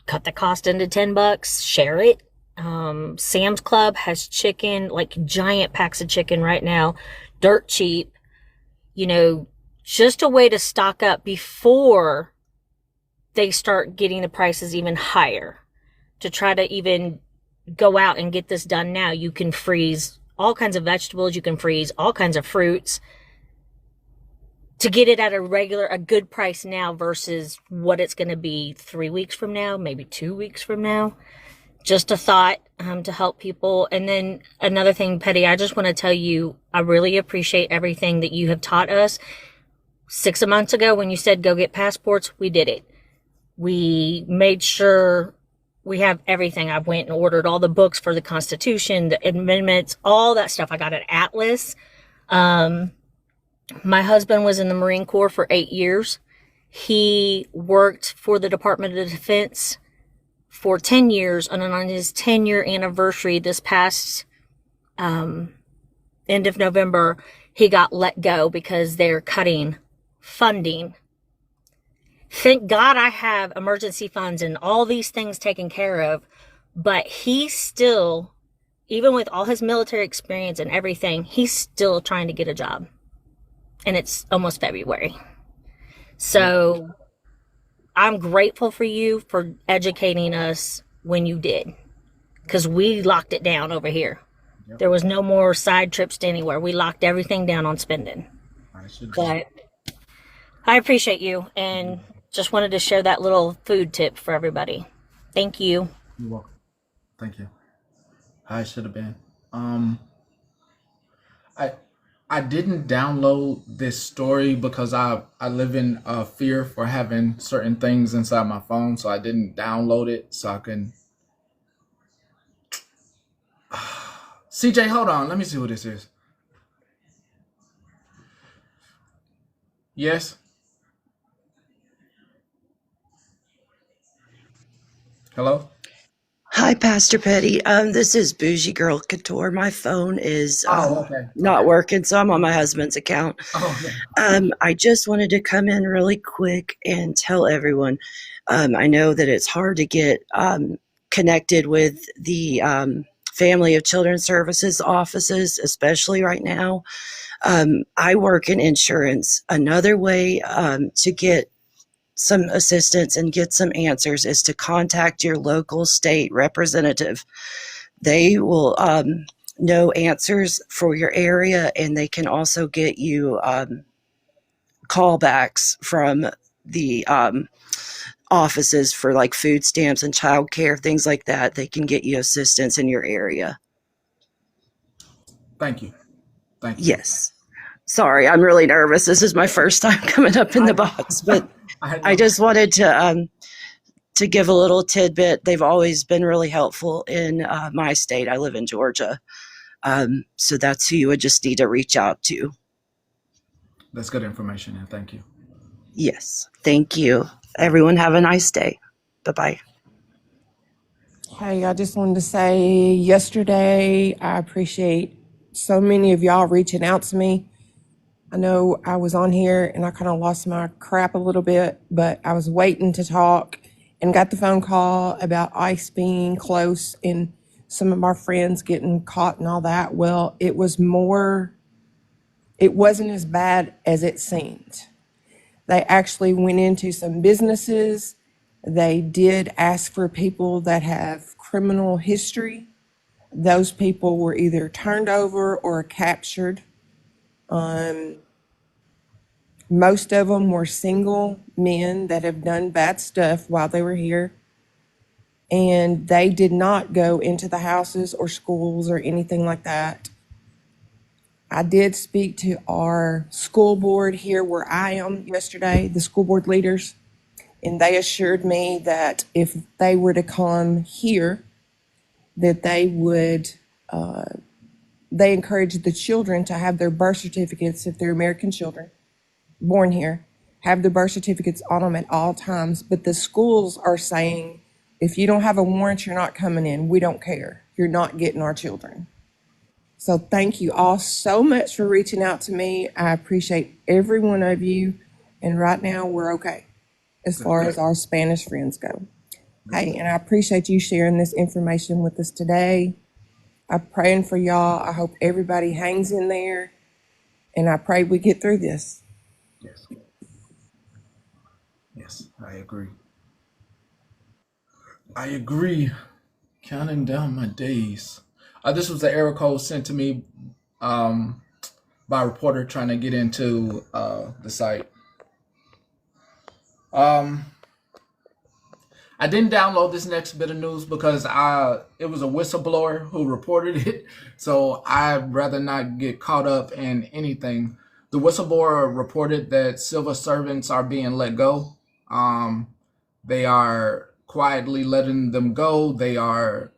cut the cost into $10, share it. Sam's Club has chicken, like giant packs of chicken right now, dirt cheap, just a way to stock up before they start getting the prices even higher, to try to even go out and get this done now. You can freeze all kinds of vegetables, you can freeze all kinds of fruits to get it at a good price now versus what it's going to be 3 weeks from now, maybe 2 weeks from now. Just a thought to help people. And then another thing, Petty, I just want to tell you, I really appreciate everything that you have taught us. 6 months ago when you said go get passports, we did it. We made sure we have everything. I went and ordered all the books for the Constitution, the amendments, all that stuff. I got an atlas. My husband was in the Marine Corps for 8 years. He worked for the Department of Defense for 10 years, and on his 10-year anniversary this past end of November, he got let go because they're cutting funding. Thank God I have emergency funds and all these things taken care of, but he still, even with all his military experience and everything, he's still trying to get a job. And it's almost February. So I'm grateful for you for educating us when you did, because we locked it down over here. Yep. There was no more side trips to anywhere. We locked everything down on spending. But I appreciate you and just wanted to share that little food tip for everybody. Thank you. You're welcome. Thank you. I should have been. I didn't download this story because I live in fear for having certain things inside my phone, so I didn't download it so I can. CJ, hold on. Let me see who this is. Yes. Hello. Hi, Pastor Petty. This is Bougie Girl Couture. My phone is okay. not working, so I'm on my husband's account. I just wanted to come in really quick and tell everyone, I know that it's hard to get connected with the Family of Children Services offices, especially right now. I work in insurance. Another way to get some assistance and get some answers is to contact your local state representative. They will know answers for your area, and they can also get you callbacks from the offices for like food stamps and childcare, things like that. They can get you assistance in your area. Thank you. Thank you. Yes. Sorry, I'm really nervous. This is my first time coming up in the box, but I just wanted to give a little tidbit. They've always been really helpful in my state. I live in Georgia. So that's who you would just need to reach out to. That's good information, and thank you. Yes, thank you. Everyone have a nice day. Bye-bye. Hey, I just wanted to say yesterday, I appreciate so many of y'all reaching out to me. I know I was on here and I kind of lost my crap a little bit, but I was waiting to talk and got the phone call about ICE being close and some of our friends getting caught and all that. Well, it wasn't as bad as it seemed. They actually went into some businesses. They did ask for people that have criminal history. Those people were either turned over or captured. Most of them were single men that have done bad stuff while they were here. And they did not go into the houses or schools or anything like that. I did speak to our school board here where I am yesterday, the school board leaders, and they assured me that if they were to come here, that they would, they encourage the children to have their birth certificates, if they're American children born here, have their birth certificates on them at all times. But the schools are saying, if you don't have a warrant, you're not coming in. We don't care. You're not getting our children. So thank you all so much for reaching out to me. I appreciate every one of you. And right now we're okay as far as our Spanish friends go. Hey, and I appreciate you sharing this information with us today. I'm praying for y'all. I hope everybody hangs in there, and I pray we get through this. Yes. Yes, I agree. I agree. Counting down my days. This was the error code sent to me um, by a reporter trying to get into the site. I didn't download this next bit of news because it was a whistleblower who reported it, so I'd rather not get caught up in anything. The whistleblower reported that civil servants are being let go. They are quietly letting them go. They are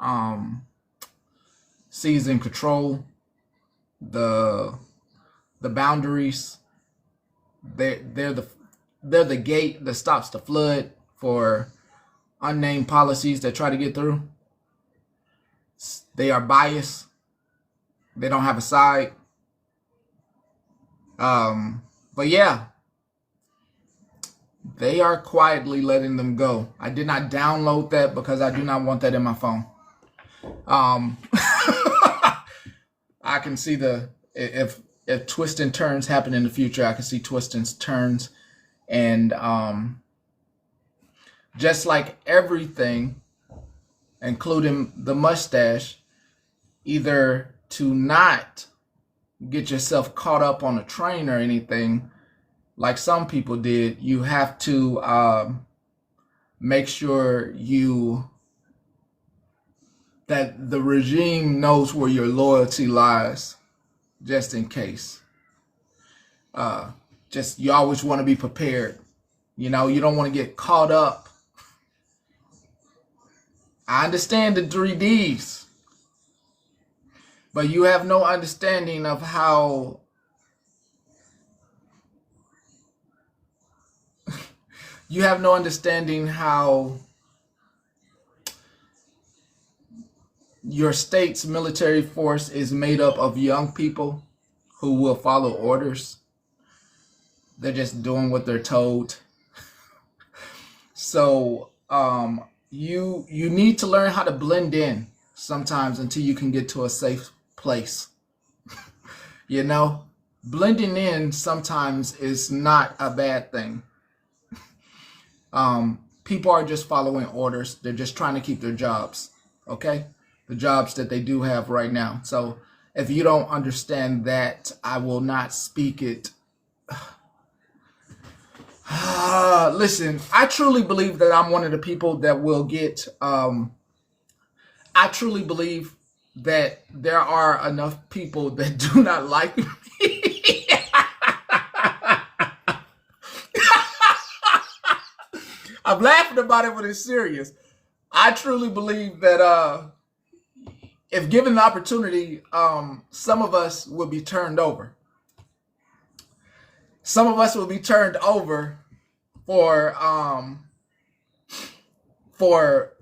seizing control, the boundaries. They're the gate that stops the flood for unnamed policies that try to get through. They are biased. They don't have a side. But yeah, they are quietly letting them go. I did not download that because I do not want that in my phone. I can see if twists and turns happen in the future, I can see twists and turns, and just like everything, including the mustache, either to not get yourself caught up on a train or anything, like some people did, you have to make sure that the regime knows where your loyalty lies, just in case. Just you always want to be prepared. You don't want to get caught up. I understand the 3Ds, but you have no understanding of how you have no understanding how your state's military force is made up of young people who will follow orders. They're just doing what they're told. So you need to learn how to blend in sometimes until you can get to a safe place. Blending in sometimes is not a bad thing. People are just following orders. They're just trying to keep their jobs. Okay? The jobs that they do have right now. So if you don't understand that, I will not speak it. Listen, I truly believe that I'm one of the people that will get, I truly believe that there are enough people that do not like me. I'm laughing about it, but it's serious. I truly believe that if given the opportunity, some of us will be turned over. Some of us will be turned over for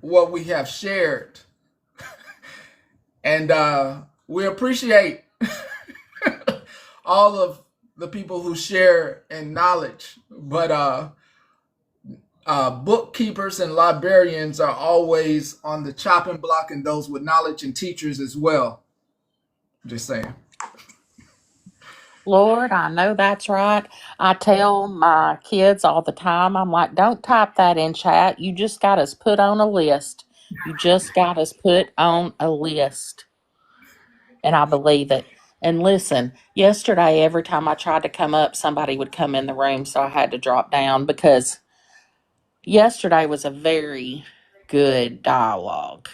what we have shared, and we appreciate all of the people who share in knowledge, but bookkeepers and librarians are always on the chopping block, and those with knowledge, and teachers as well. Just saying. Lord, I know that's right. I tell my kids all the time, I'm like, don't type that in chat. You just got us put on a list. You just got us put on a list. And I believe it. And listen, yesterday, every time I tried to come up, somebody would come in the room. So I had to drop down because yesterday was a very good dialogue.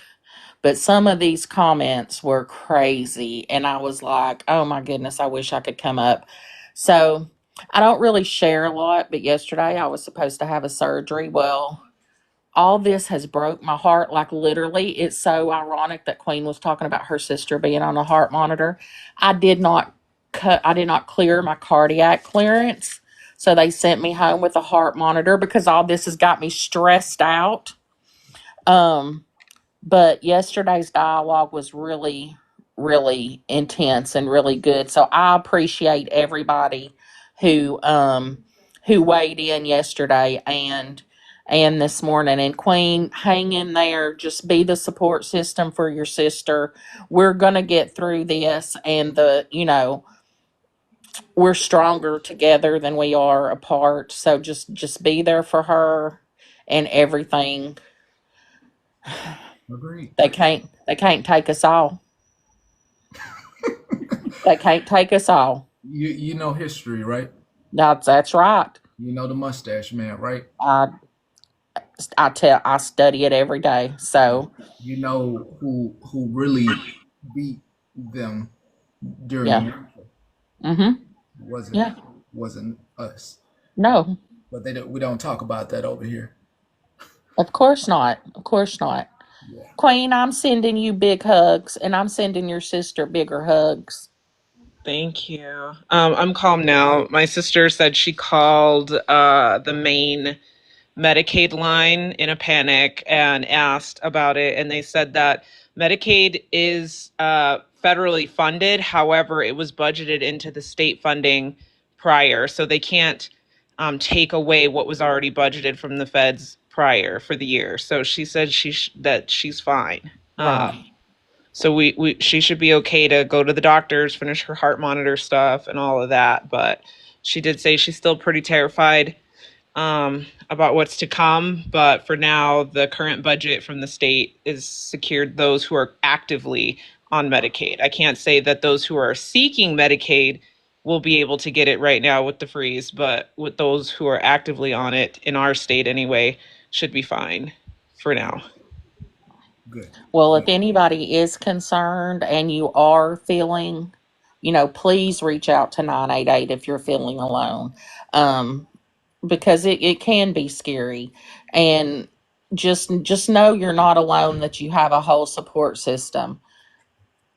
But some of these comments were crazy. And I was like, oh my goodness, I wish I could come up. So I don't really share a lot. But yesterday I was supposed to have a surgery. Well, all this has broke my heart. Like literally, it's so ironic that Queen was talking about her sister being on a heart monitor. I did not clear my cardiac clearance. So they sent me home with a heart monitor because all this has got me stressed out. But yesterday's dialogue was really, really intense and really good. So I appreciate everybody who weighed in yesterday. And and this morning. And Queen, hang in there. Just be the support system for your sister. We're going to get through this. And we're stronger together than we are apart. So just be there for her and everything. Agreed. They can't take us all. They can't take us all. You know history, right? That's right. You know the mustache man, right? I study it every day. So You know who really beat them during yeah. winter. Mm-hmm. Wasn't Yeah. wasn't us. No. But we don't talk about that over here. Of course not. Of course not. Yeah. Queen, I'm sending you big hugs, and I'm sending your sister bigger hugs. Thank you. I'm calm now. My sister said she called the main Medicaid line in a panic and asked about it, and they said that Medicaid is federally funded. However, it was budgeted into the state funding prior, so they can't take away what was already budgeted from the feds prior for the year. So she said that she's fine. Right. So she should be okay to go to the doctors, finish her heart monitor stuff and all of that. But she did say she's still pretty terrified about what's to come. But for now, the current budget from the state is secured those who are actively on Medicaid. I can't say that those who are seeking Medicaid will be able to get it right now with the freeze, but with those who are actively on it in our state anyway, should be fine for now. Good. Well, if anybody is concerned and you are feeling, please reach out to 988 if you're feeling alone. Because it can be scary. And just know you're not alone, that you have a whole support system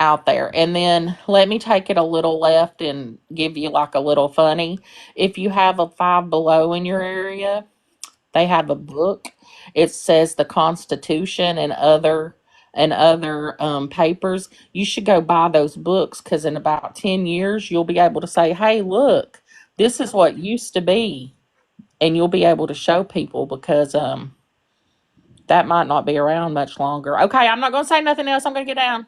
out there. And then let me take it a little left and give you like a little funny. If you have a Five Below in your area, they have a book. It says the Constitution and other papers. You should go buy those books, because in about 10 years you'll be able to say, hey, look, this is what used to be. And you'll be able to show people, because that might not be around much longer. Okay, I'm not going to say nothing else. I'm going to get down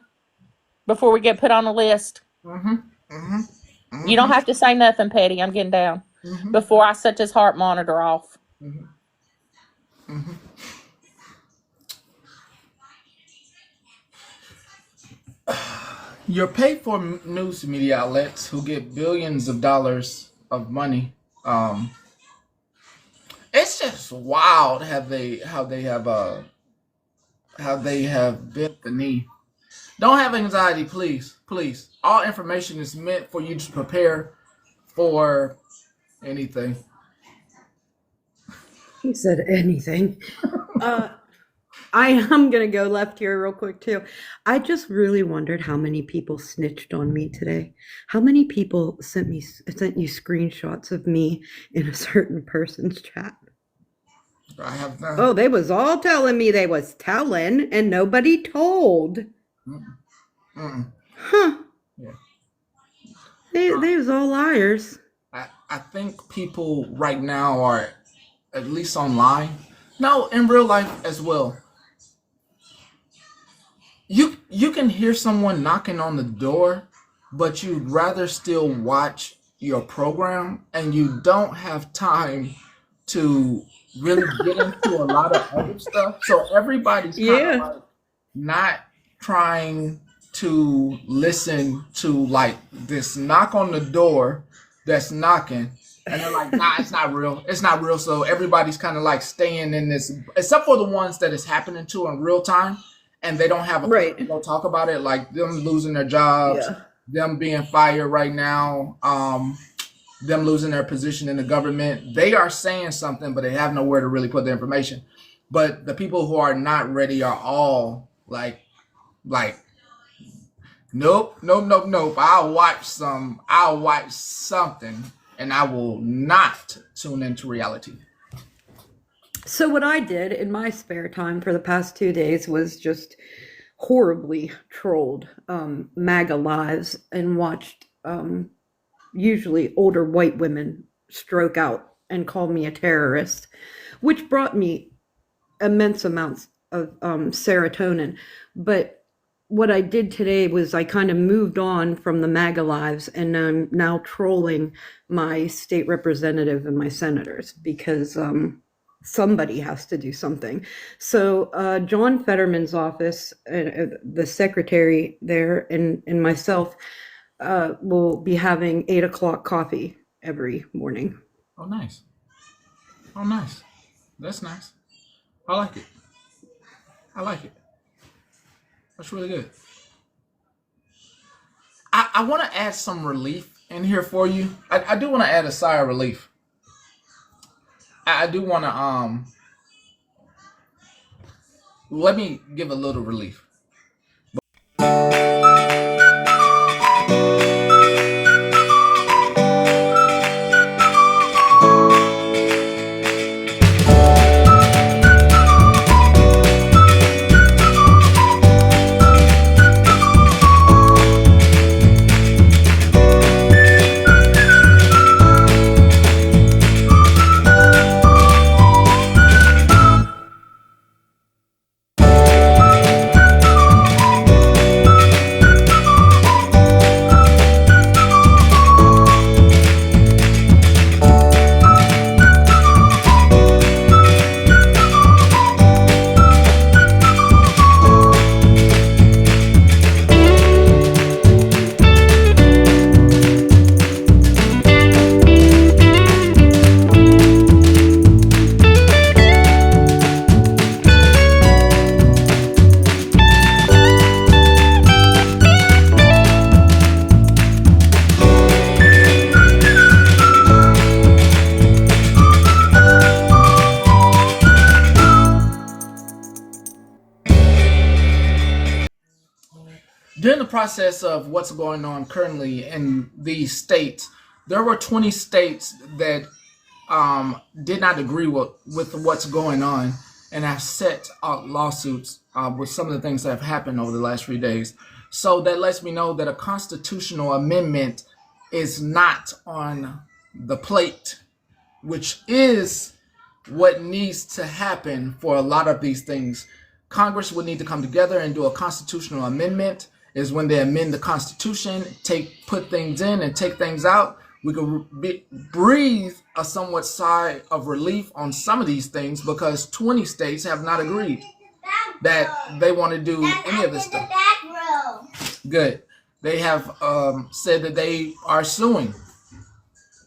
before we get put on the list. You don't have to say nothing, Petty. I'm getting down before I set this heart monitor off. Your paid for news media outlets who get billions of dollars of money. It's just wild how they have bent the knee. Don't have anxiety, please, please. All information is meant for you to prepare for anything. He said anything. I am going to go left here real quick, too. I just really wondered how many people snitched on me today. How many people sent you screenshots of me in a certain person's chat? I have not. Oh, they was all telling me they was telling and nobody told. Huh. Yeah. They was all liars. I think people right now are, at least online, no, in real life as well. You can hear someone knocking on the door, but you'd rather still watch your program, and you don't have time to really get into a lot of other stuff. So everybody's kind of like not trying to listen to like this knock on the door that's knocking, and they're like, nah, it's not real. It's not real. So everybody's kind of like staying in this, except for the ones that it's happening to in real time, and they don't have a place to go talk about it, like them losing their jobs, them being fired right now, them losing their position in the government. They are saying something, but they have nowhere to really put the information. But the people who are not ready are all like, nope. I'll watch something, and I will not tune into reality. So what I did in my spare time for the past 2 days was just horribly trolled MAGA lives and watched usually older white women stroke out and called me a terrorist, which brought me immense amounts of serotonin. But what I did today was I kind of moved on from the MAGA lives, and I'm now trolling my state representative and my senators because somebody has to do something. So John Fetterman's office, the secretary there, and myself will be having 8 o'clock coffee every morning. Oh, nice. Oh, nice. That's nice. I like it. I like it. That's really good. I want to add some relief in here for you. I do want to add a sigh of relief. I do want to let me give a little relief. During the process of what's going on currently in these states, there were 20 states that did not agree with what's going on and have set out lawsuits with some of the things that have happened over the last few days. So that lets me know that a constitutional amendment is not on the plate, which is what needs to happen for a lot of these things. Congress would need to come together and do a constitutional amendment. Is when they amend the Constitution, put things in and take things out. We could breathe a somewhat sigh of relief on some of these things because 20 states have not agreed that they want to do any of this stuff. Good. They have said that they are suing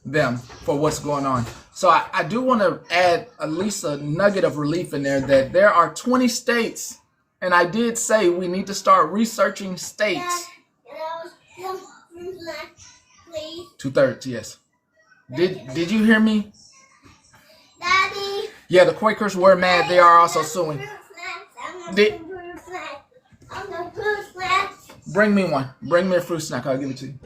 them for what's going on. So I do want to add at least a nugget of relief in there that there are 20 states. And I did say we need to start researching states. 2/3, yes. Did you hear me? Daddy. Yeah, the Quakers were mad. They are also suing. Bring me one. Bring me a fruit snack. I'll give it to you.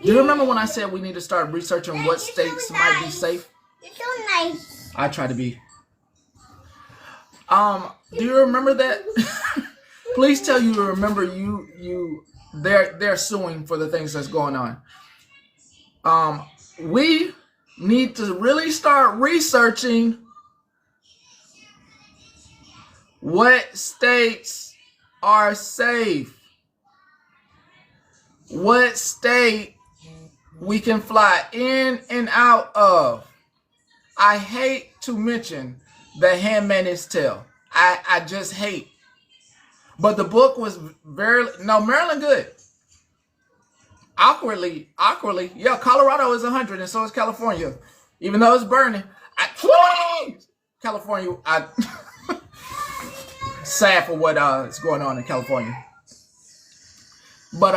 Do you remember when I said we need to start researching what states might be safe? You're so nice. I try to be. Do you remember that? Please tell you remember they're suing for the things that's going on. We need to really start researching what states are safe. What state we can fly in and out of. I hate to mention The Handmaid's Tale. I just hate. But the book was Maryland good. Awkwardly, yeah, Colorado is 100 and so is California. Even though it's burning. California, sad for what is going on in California. But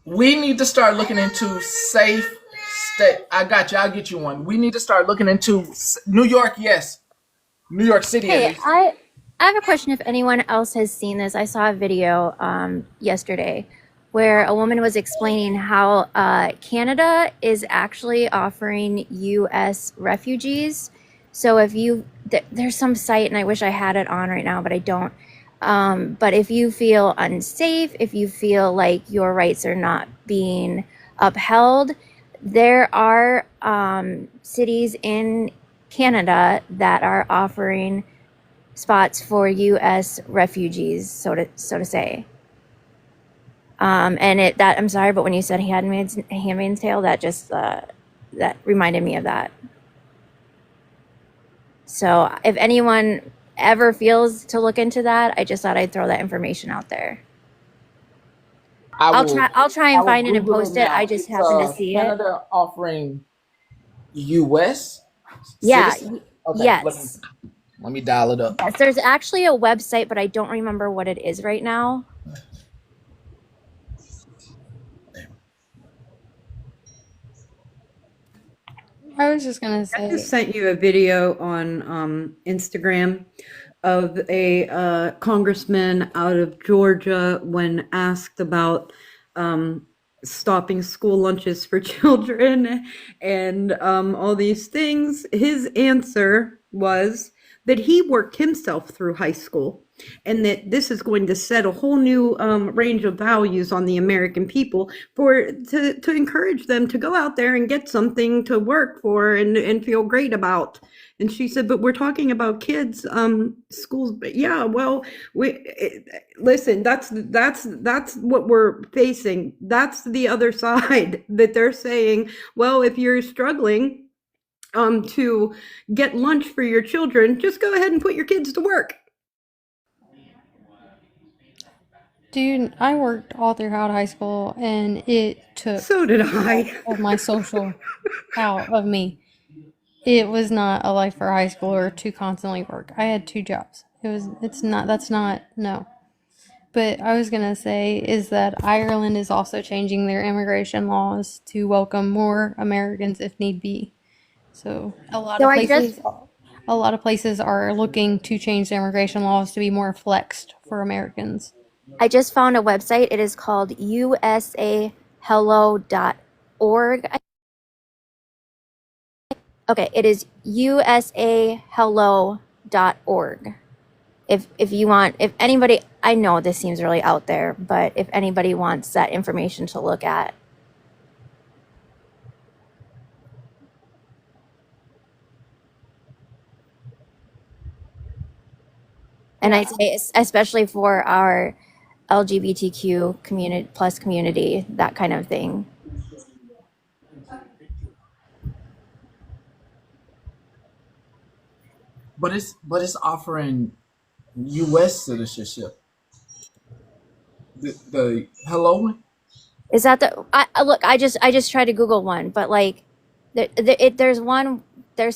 we need to start looking into safe state. I got you. I'll get you one. We need to start looking into New York. Yes, New York City. Hey, I have a question. If anyone else has seen this, I saw a video yesterday where a woman was explaining how Canada is actually offering U.S. refugees. So if there's some site, and I wish I had it on right now, but I don't. But if you feel unsafe, if you feel like your rights are not being upheld. There are cities in Canada that are offering spots for U.S. refugees, so to say. I'm sorry, but when you said Handmaid's Tale, that just that reminded me of that. So if anyone ever feels to look into that, I just thought I'd throw that information out there. I'll try and find it and Google post it. now. I just It's, happened to see it. Canada offering U.S. Yeah. citizen? Okay, Yes. let me dial it up. Yes. There's actually a website, but I don't remember what it is right now. I was just gonna I just say, sent you a video on Instagram of a congressman out of Georgia when asked about stopping school lunches for children and all these things. His answer was that he worked himself through high school and that this is going to set a whole new range of values on the American people to encourage them to go out there and get something to work for and feel great about. And she said, but we're talking about kids, schools. But yeah, well, listen, that's what we're facing. That's the other side that they're saying, well, if you're struggling to get lunch for your children, just go ahead and put your kids to work. dude, I worked all throughout high school, and it took So did I. of my social out of me. It was not a life for a high schooler to constantly work. I had 2 jobs. That's not, no. But I was gonna say is that Ireland is also changing their immigration laws to welcome more Americans if need be. So a lot So of I just places are looking to change their immigration laws to be more flexed for Americans. I just found a website. It is called usahello.org. Okay, it is usahello.org. If you want, if anybody, I know this seems really out there, but if anybody wants that information to look at. And I say especially for our LGBTQ community, that kind of thing. But it's offering U.S. citizenship. The hello one? Is that look? I just tried to Google one, but like, there's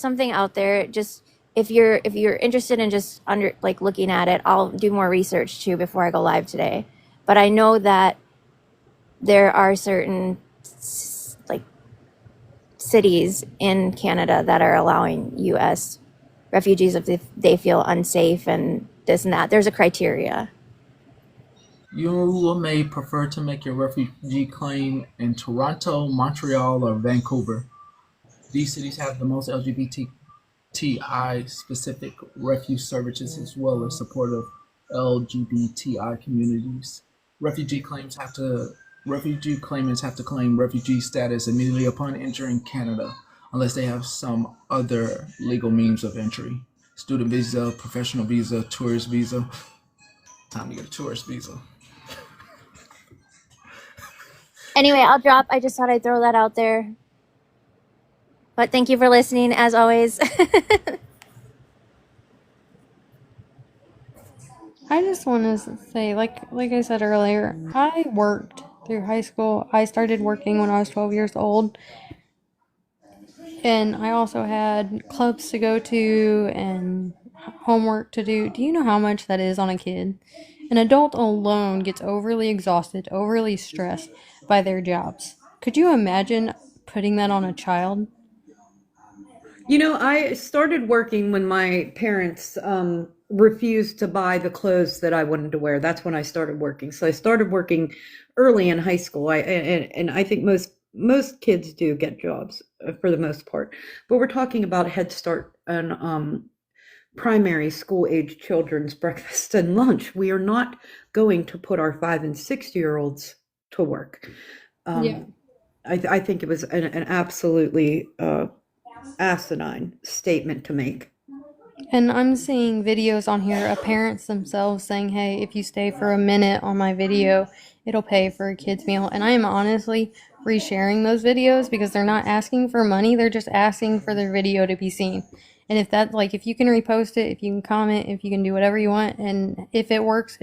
something out there. Just if you're interested in just looking at it, I'll do more research too before I go live today. But I know that there are certain cities in Canada that are allowing U.S. refugees if they feel unsafe and this and that. There's a criteria. You may prefer to make your refugee claim in Toronto, Montreal, or Vancouver. These cities have the most LGBTI specific refuge services as well as support of LGBTI communities. Refugee claims have to Refugee claimants have to claim refugee status immediately upon entering Canada, unless they have some other legal means of entry. Student visa, professional visa, tourist visa. Time to get a tourist visa. Anyway, I just thought I'd throw that out there. But thank you for listening, as always. I just want to say, like I said earlier, I worked through high school. I started working when I was 12 years old. And I also had clubs to go to and homework to do. Do you know how much that is on a kid? An adult alone gets overly exhausted, overly stressed by their jobs. Could you imagine putting that on a child? You know, I started working when my parents refused to buy the clothes that I wanted to wear. That's when I started working. So I started working early in high school. And I think most kids do get jobs for the most part. But we're talking about Head Start and primary school age children's breakfast and lunch. We are not going to put our 5 and 6 year olds to work. Yeah. I think it was an absolutely asinine statement to make. And I'm seeing videos on here of parents themselves saying, hey, if you stay for a minute on my video, it'll pay for a kid's meal. And I am honestly resharing those videos because they're not asking for money, they're just asking for their video to be seen. And if that, like, if you can repost it, if you can comment, if you can do whatever you want, and if it works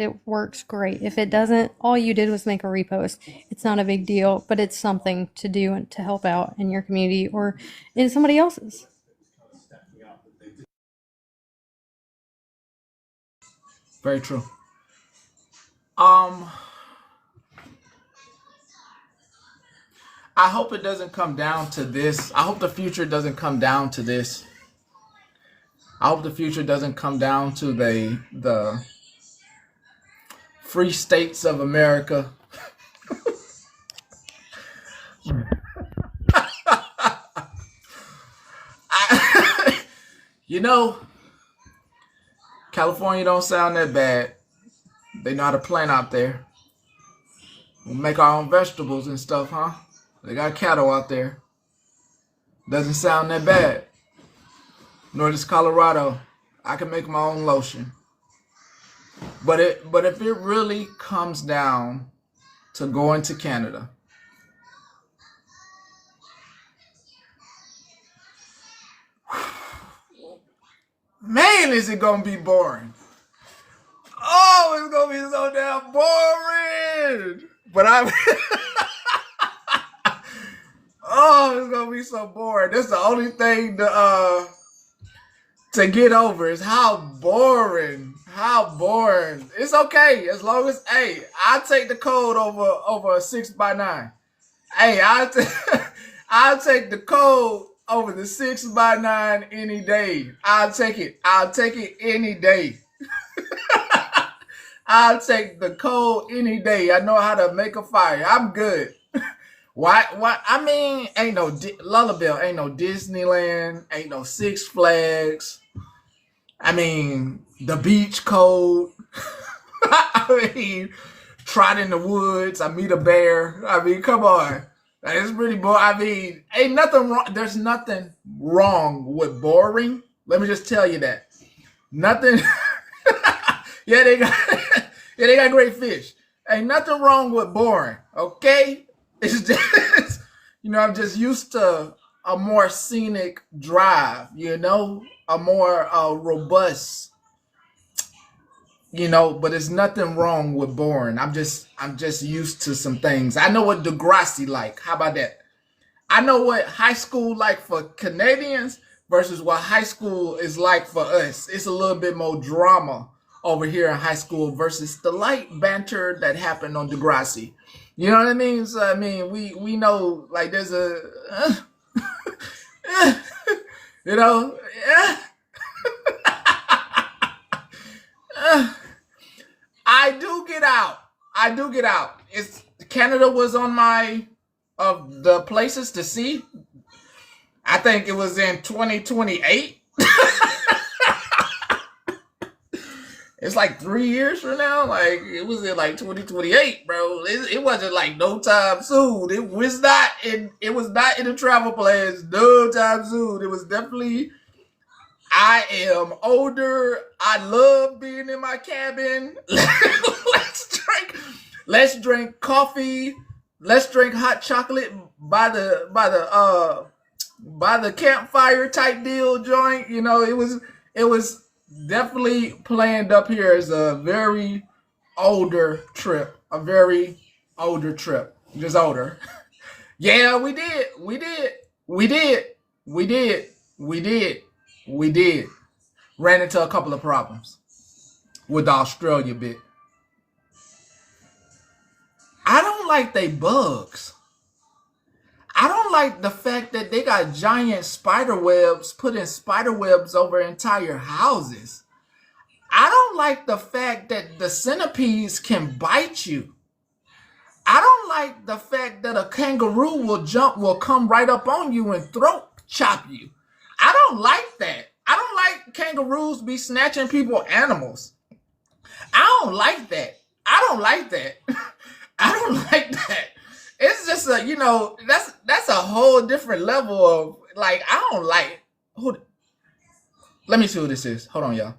great. If it doesn't, all you did was make a repost. It's not a big deal, but it's something to do and to help out in your community or in somebody else's. Very true. I hope it doesn't come down to this. I hope the future doesn't come down to this. I hope the future doesn't come down to the free states of America. You know, California don't sound that bad. They know how to plant out there. We make our own vegetables and stuff, huh? They got cattle out there. Doesn't sound that bad. Nor does Colorado. I can make my own lotion. But if it really comes down to going to Canada, man, is it gonna be boring. Oh, it's gonna be so damn boring. But oh, it's gonna be so boring. That's the only thing to get over is how boring. How boring. It's okay as long as I'll take the cold over a 6x9. Hey, I'll take the cold over the 6x9 any day. I'll take it. I'll take it any day. I'll take the cold any day. I know how to make a fire. I'm good. Why? I mean, ain't no Lullaby, ain't no Disneyland, ain't no Six Flags. I mean, the beach cold. I mean, trot in the woods. I meet a bear. I mean, come on. It's pretty boring. I mean, ain't nothing wrong. There's nothing wrong with boring. Let me just tell you that. Nothing. Yeah, they got great fish. Ain't nothing wrong with boring. Okay, it's just I'm just used to a more scenic drive. A more robust. But there's nothing wrong with boring. I'm just used to some things. I know what Degrassi like. How about that? I know what high school like for Canadians versus what high school is like for us. It's a little bit more drama over here in high school versus the light banter that happened on Degrassi. You know what I mean? So I mean, we know like there's a you know. I do get out. It's Canada was on my of the places to see. I think it was in 2028. It's like 3 years from now. Like it was in like 2028, bro. It wasn't like no time soon. It was not in the travel plans no time soon. It was definitely. I am older. I love being in my cabin. Let's drink coffee. Let's drink hot chocolate by the campfire type deal joint. It was definitely planned up here as a very older trip. A very older trip. Just older. Yeah, we did. Ran into a couple of problems with the Australia bit. I don't like they bugs. I don't like the fact that they got giant spider webs, putting spider webs over entire houses. I don't like the fact that the centipedes can bite you. I don't like the fact that a kangaroo will come right up on you and throat chop you. I don't like that. I don't like kangaroos be snatching people animals. I don't like that. I don't like that. It's just a, that's a whole different level of like, I don't like who. Let me see who this is. Hold on, y'all.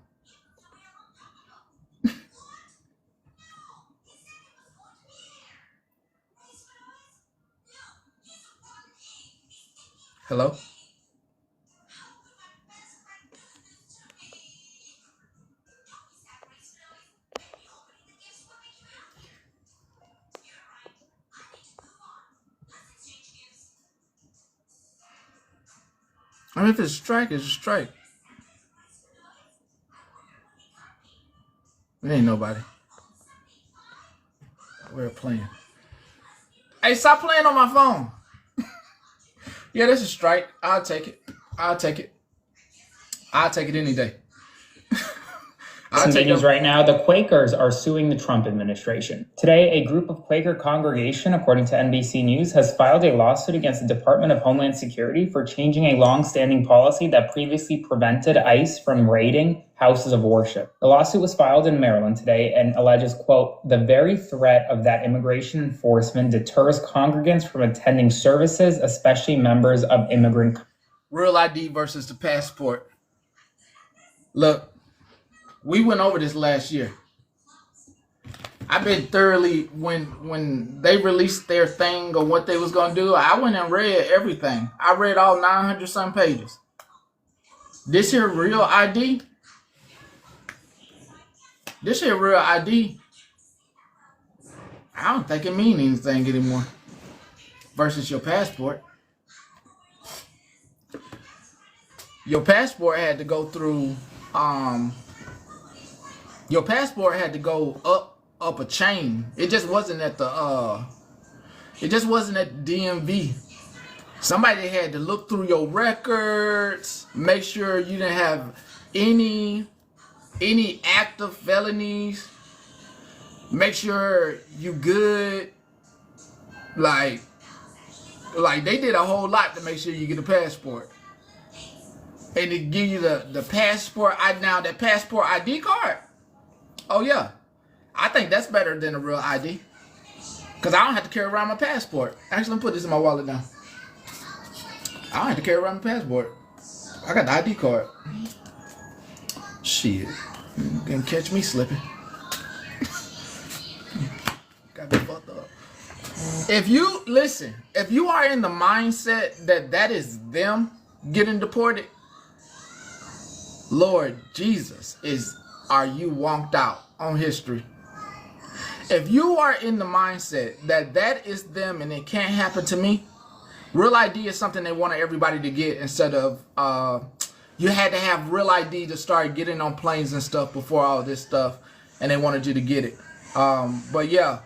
Hello? I mean, if it's a strike, it's a strike. It ain't nobody. We're playing. Hey, stop playing on my phone. Yeah, this is a strike. I'll take it. I'll take it. I'll take it any day. Some big news right now, the Quakers are suing the Trump administration. Today, a group of Quaker congregation, according to NBC News, has filed a lawsuit against the Department of Homeland Security for changing a long-standing policy that previously prevented ICE from raiding houses of worship. The lawsuit was filed in Maryland today and alleges, quote, the very threat of that immigration enforcement deters congregants from attending services, especially members of immigrant. Real ID versus the passport. Look. We went over this last year. I've been thoroughly, when they released their thing or what they was going to do, I went and read everything. I read all 900 some pages. This here real ID. This here real ID. I don't think it means anything anymore. Versus your passport. Your passport had to go through, your passport had to go up a chain. It just wasn't at the DMV. Somebody had to look through your records, make sure you didn't have any active felonies, make sure you good. Like they did a whole lot to make sure you get a passport. And to give you the passport, now that passport ID card. Oh yeah, I think that's better than a real ID. Because I don't have to carry around my passport. Actually, let me put this in my wallet now. I don't have to carry around my passport. I got the ID card. Shit. You can catch me slipping. Got me fucked up. If you are in the mindset that is them getting deported, Lord Jesus, are you wonked out on history? If you are in the mindset that is them and it can't happen to me, real ID is something they wanted everybody to get instead of you had to have real ID to start getting on planes and stuff before all this stuff, and they wanted you to get it. But yeah,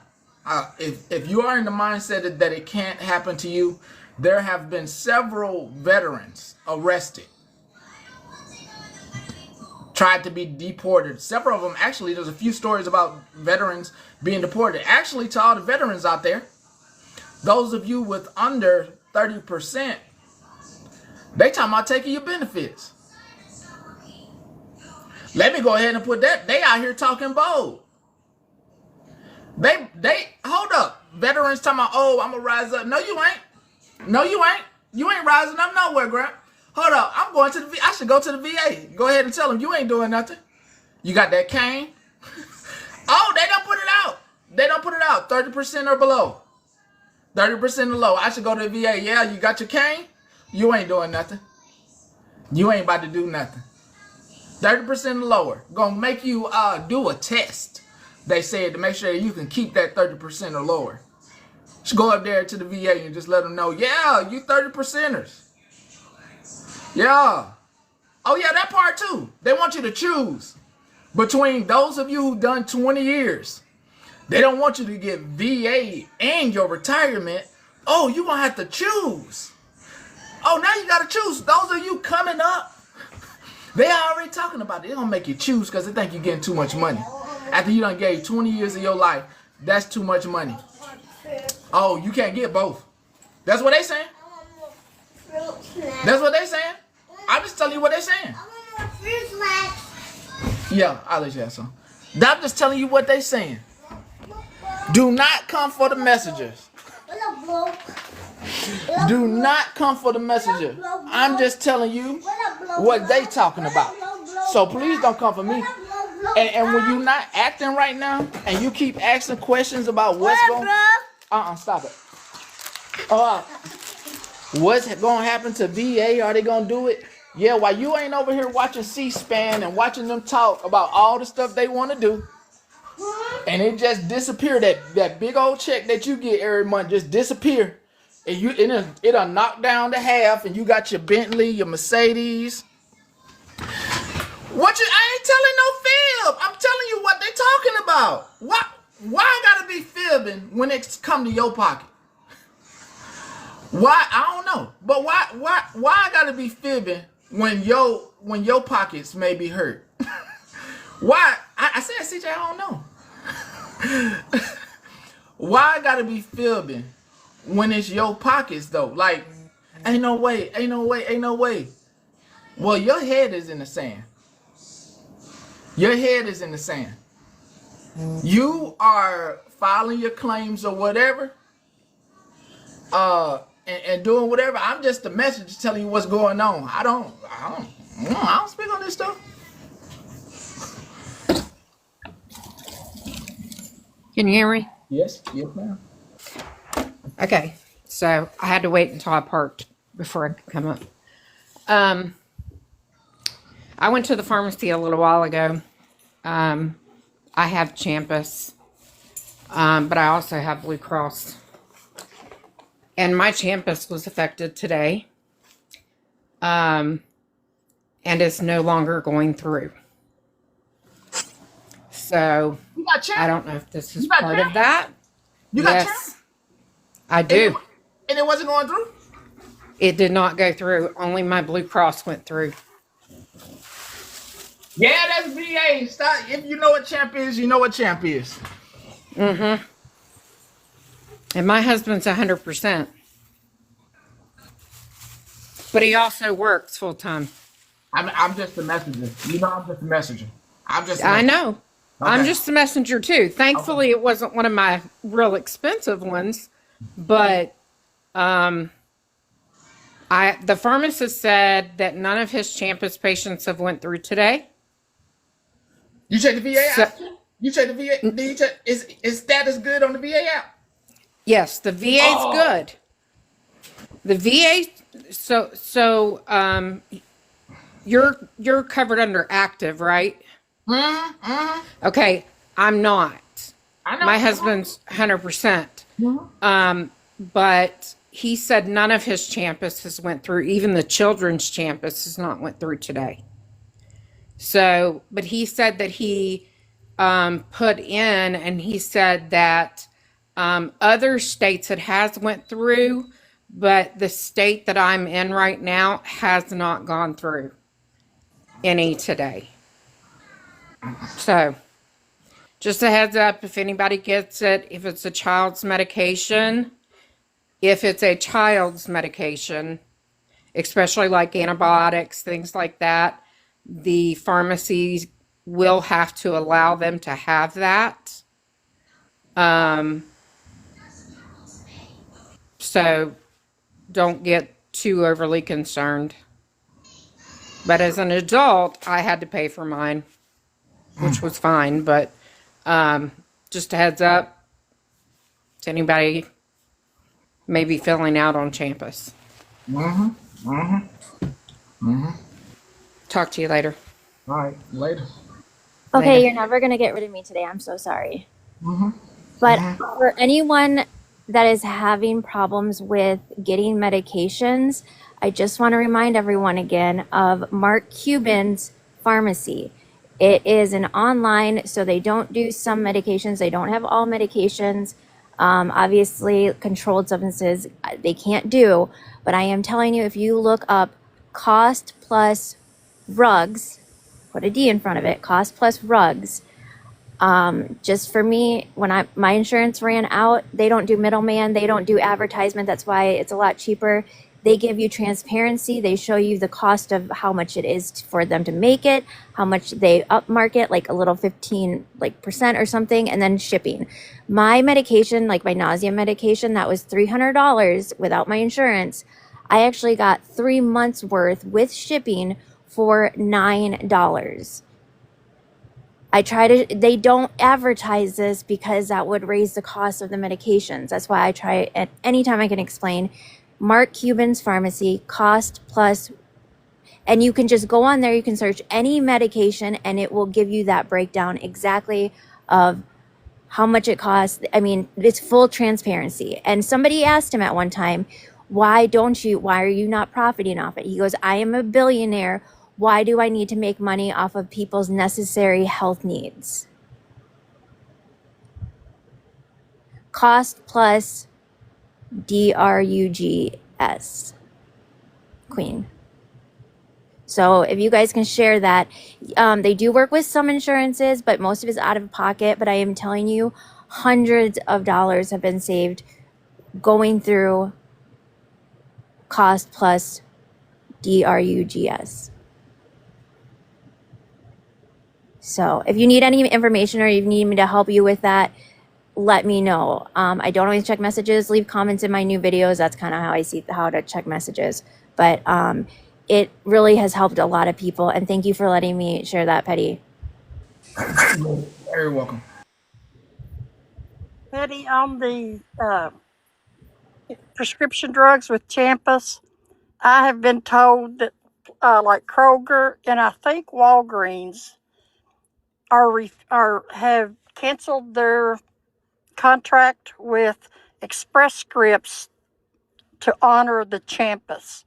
if you are in the mindset that it can't happen to you, there have been several veterans arrested, tried to be deported. Several of them, actually, there's a few stories about veterans being deported. Actually, to all the veterans out there, those of you with under 30%, they talking about taking your benefits. Let me go ahead and put that. They out here talking bold. They hold up. Veterans talking about, oh, I'm gonna rise up. No, you ain't. No, you ain't. You ain't rising up nowhere, Grant. Hold up. I'm going to the VA. I should go to the VA. Go ahead and tell them you ain't doing nothing. You got that cane? Oh, they don't put it out. They don't put it out. 30% or below. 30% or below. I should go to the VA. Yeah, you got your cane? You ain't doing nothing. You ain't about to do nothing. 30% or lower. Gonna make you do a test. They said to make sure you can keep that 30% or lower. Just go up there to the VA and just let them know, yeah, you 30%ers. Yeah. Oh yeah, that part too. They want you to choose between those of you who done 20 years. They don't want you to get VA and your retirement. Oh, you gonna have to choose. Oh, now you gotta choose. Those of you coming up, they are already talking about it. They're gonna make you choose because they think you're getting too much money. After you done gave 20 years of your life, that's too much money. Oh, you can't get both. That's what they saying. That's what they saying. I'm just telling you what they're saying. Yeah, I'll let you have some. I'm just telling you what they're saying. Do not come for the messengers. Do not come for the messenger. I'm just telling you what they talking about. So please don't come for me. And when you're not acting right now, and you keep asking questions about what's going, stop it. What's gonna happen to VA? Are they gonna do it? Yeah, while you ain't over here watching C-SPAN and watching them talk about all the stuff they want to do, and it just disappear. That big old check that you get every month just disappear, and it'll knock down to half, and you got your Bentley, your Mercedes. I ain't telling no fib. I'm telling you what they talking about. Why I gotta be fibbing when it come to your pocket? Why? I don't know. But why I gotta be fibbing when your pockets may be hurt? Why? I said, CJ, I don't know. Why I gotta be fibbing when it's your pockets though? Like, ain't no way. Well, your head is in the sand. Your head is in the sand. You are filing your claims or whatever, and doing whatever. I'm just the messenger telling you what's going on. I don't speak on this stuff. Can you hear me? Yes, ma'am. Okay, so I had to wait until I parked before I could come up. I went to the pharmacy a little while ago. I have Champus, but I also have Blue Cross. And my Champus was affected today, and it's no longer going through. So I don't know if this is part of that. You got Champus? I do. And it wasn't going through? It did not go through. Only my Blue Cross went through. Yeah, that's VA. Stop. If you know what Champ is, you know what Champ is. Mm-hmm. And my husband's 100%. But he also works full time. I'm just a messenger. You know, I'm just a messenger. I know. Okay. I'm just a messenger too. Thankfully, It wasn't one of my real expensive ones, but the pharmacist said that none of his Champus patients have went through today. You check the VA app? You check the VA? Did you check? Is status good on the VA app? Yes, the VA's good. The VA. So you're covered under active, right? Mm-hmm. Okay, I'm not. I know. My husband's 100%. But he said none of his Champus has went through. Even the children's Champus has not went through today. So, but he said that he put in, and he said that other states it has went through, but the state that I'm in right now has not gone through any today. So, just a heads up, if anybody gets it, if it's a child's medication, especially like antibiotics, things like that, the pharmacies will have to allow them to have that. So don't get too overly concerned. But as an adult, I had to pay for mine, which was fine. But just a heads up to anybody maybe filling out on Champus. Talk to you later. All right, later. Okay, Later. you're never gonna get rid of me today. I'm so sorry. But for anyone that is having problems with getting medications, I just want to remind everyone again of Mark Cuban's pharmacy. It is an online, so they don't do some medications. They don't have all medications. Obviously, controlled substances they can't do. But I am telling you, if you look up cost plus rugs, put a D in front of it, cost plus rugs. Just for me, when my insurance ran out, they don't do middleman, they don't do advertisement. That's why it's a lot cheaper. They give you transparency. They show you the cost of how much it is for them to make it, how much they upmarket, like a little 15 like percent or something, and then shipping. My medication, like my nausea medication, that was $300 without my insurance. I actually got 3 months worth with shipping for $9. They don't advertise this because that would raise the cost of the medications. That's why I try at any time I can explain. Mark Cuban's pharmacy, cost plus, and you can just go on there, you can search any medication and it will give you that breakdown exactly of how much it costs. I mean, it's full transparency. And somebody asked him at one time, why are you not profiting off it? He goes, I am a billionaire. Why do I need to make money off of people's necessary health needs? Cost plus DRUGS, Queen. So if you guys can share that, they do work with some insurances, but most of it is out of pocket. But I am telling you, hundreds of dollars have been saved going through cost plus DRUGS. So if you need any information or you need me to help you with that, let me know. I don't always check messages. Leave comments in my new videos. That's kind of how I see how to check messages. But it really has helped a lot of people. And thank you for letting me share that, Petty. You're very welcome. Betty, on the prescription drugs with Champus, I have been told that like Kroger and I think Walgreens have canceled their contract with Express Scripts to honor the Champus.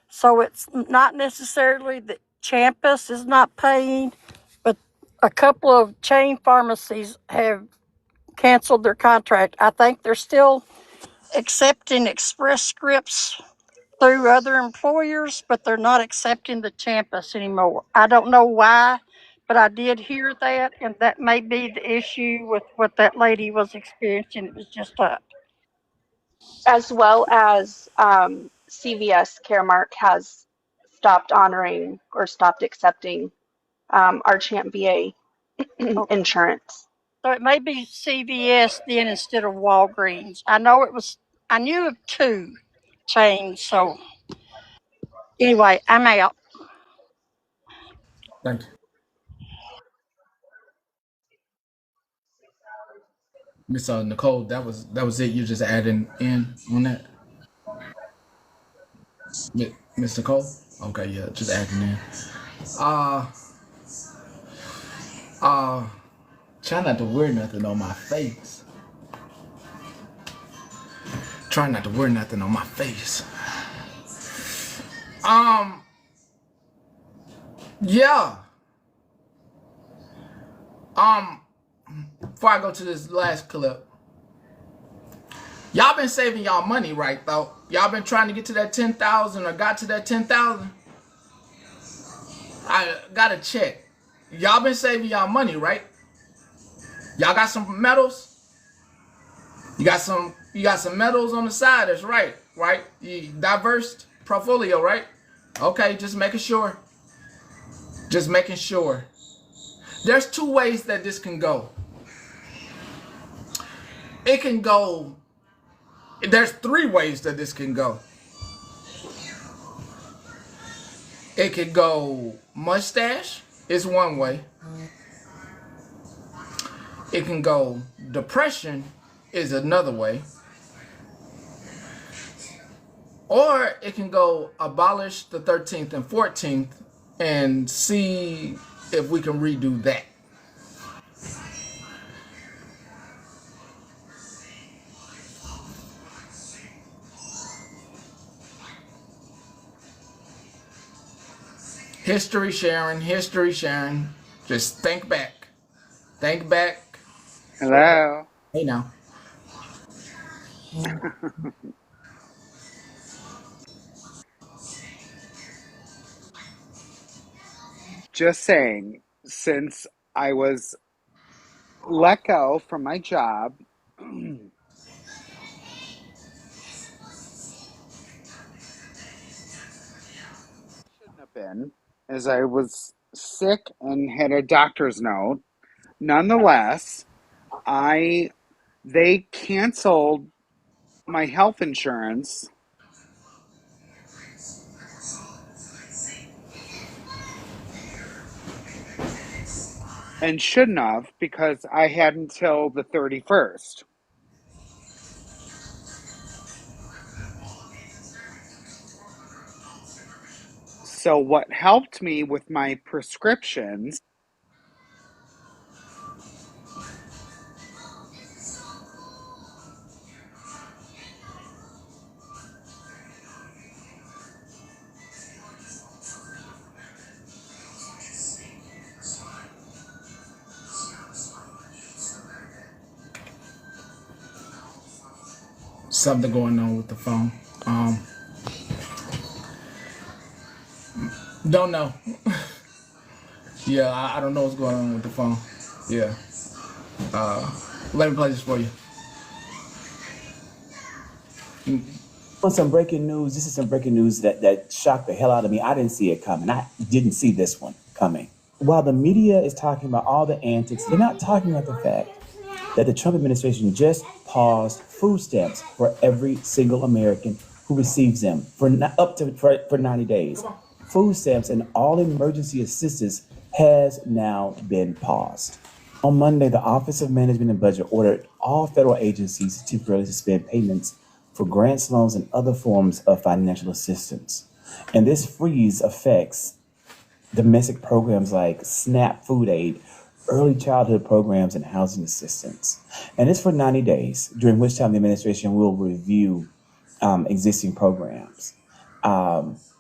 So it's not necessarily that Champus is not paying, but a couple of chain pharmacies have canceled their contract. I think they're still accepting Express Scripts through other employers, but they're not accepting the Champus anymore. I don't know why, but I did hear that, and that may be the issue with what that lady was experiencing. It was just As well as CVS Caremark has stopped honoring or stopped accepting our Champ VA insurance. so it may be CVS then instead of Walgreens. I knew of two chains. So anyway, I'm out. Thank you. Miss Nicole, that was it. You just adding in on that, Miss Nicole. Okay, yeah, just adding in. Uh, try not to wear nothing on my face. Try not to wear nothing on my face. Yeah. Before I go to this last clip, y'all been saving y'all money, right? Though y'all been trying to get to that 10,000 or got to that 10,000. I gotta check. Y'all been saving y'all money, right? Y'all got some medals. You got some medals on the side. That's right, right? Diverse portfolio, right? Okay, just making sure. Just making sure. There's two ways that this can go. It can go. There's three ways that this can go. It could go mustache is one way. It can go depression is another way. Or it can go abolish the 13th and 14th and see if we can redo that. History sharing. Just think back. Think back. Hello. Hey now. Just saying, since I was let go from my job, been, as I was sick and had a doctor's note. Nonetheless, they canceled my health insurance and shouldn't have because I had until the 31st. So what helped me with my prescriptions Something going on with the phone. Don't know. Yeah, I don't know what's going on with the phone. Yeah. Let me play this for you. On some breaking news, this is some breaking news that shocked the hell out of me. I didn't see it coming. I didn't see this one coming. While the media is talking about all the antics, they're not talking about the fact that the Trump administration just paused food stamps for every single American who receives them for 90 days. Food stamps and all emergency assistance has now been paused. On Monday, the Office of Management and Budget ordered all federal agencies to temporarily suspend payments for grants, loans, and other forms of financial assistance. And this freeze affects domestic programs like SNAP food aid, early childhood programs, and housing assistance. And it's for 90 days, during which time the administration will review existing programs.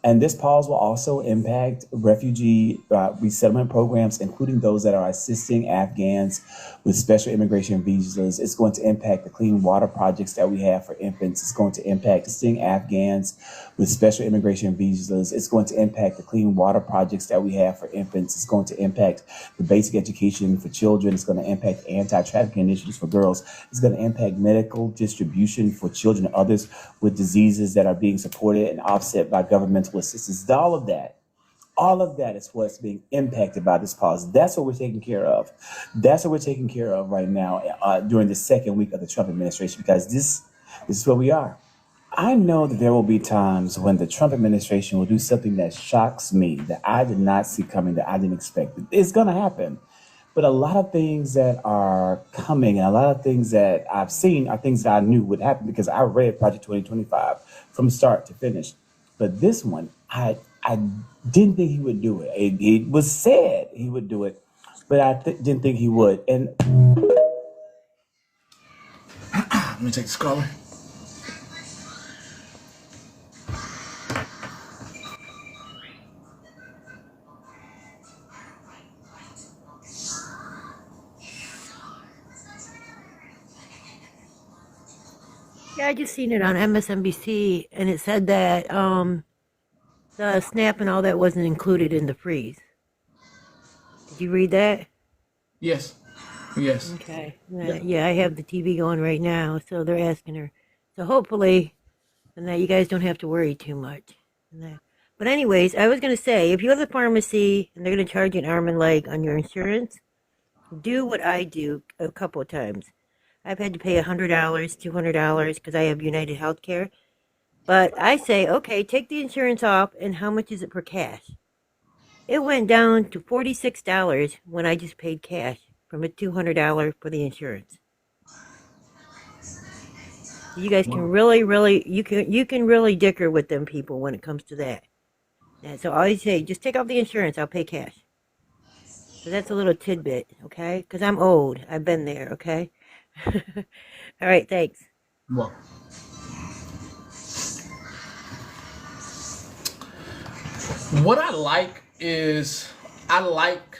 And this pause will also impact refugee resettlement programs, including those that are assisting Afghans with special immigration visas. It's going to impact the clean water projects that we have for infants. It's going to impact assisting Afghans with special immigration visas. It's going to impact the clean water projects that we have for infants. It's going to impact the basic education for children. It's going to impact anti-trafficking initiatives for girls. It's going to impact medical distribution for children and others with diseases that are being supported and offset by governmental assistance. All of that is what's being impacted by this pause. That's what we're taking care of. That's what we're taking care of right now during the second week of the Trump administration, because this is where we are. I know that there will be times when the Trump administration will do something that shocks me, that I did not see coming, that I didn't expect. It's going to happen. But a lot of things that are coming and a lot of things that I've seen are things that I knew would happen because I read Project 2025 from start to finish. But this one, I didn't think he would do it. It was said he would do it, but I didn't think he would. And Let me take this caller. Yeah, I just seen it on MSNBC, and it said that the SNAP and all that wasn't included in the freeze. Did you read that? Yes. Yes. Okay. Yeah, I have the TV going right now, so they're asking her. So hopefully, and that you guys don't have to worry too much. But anyways, I was gonna say, if you have a pharmacy and they're gonna charge you an arm and leg on your insurance, do what I do a couple of times. I've had to pay $100, $200 because I have United Healthcare. But I say, okay, take the insurance off, and how much is it per cash? It went down to $46 when I just paid cash from a $200 for the insurance. You guys can really, you can really dicker with them people when it comes to that. And so I always say, just take off the insurance, I'll pay cash. So that's a little tidbit, okay? Because I'm old. I've been there, okay? All right, thanks. Well, what I like is I like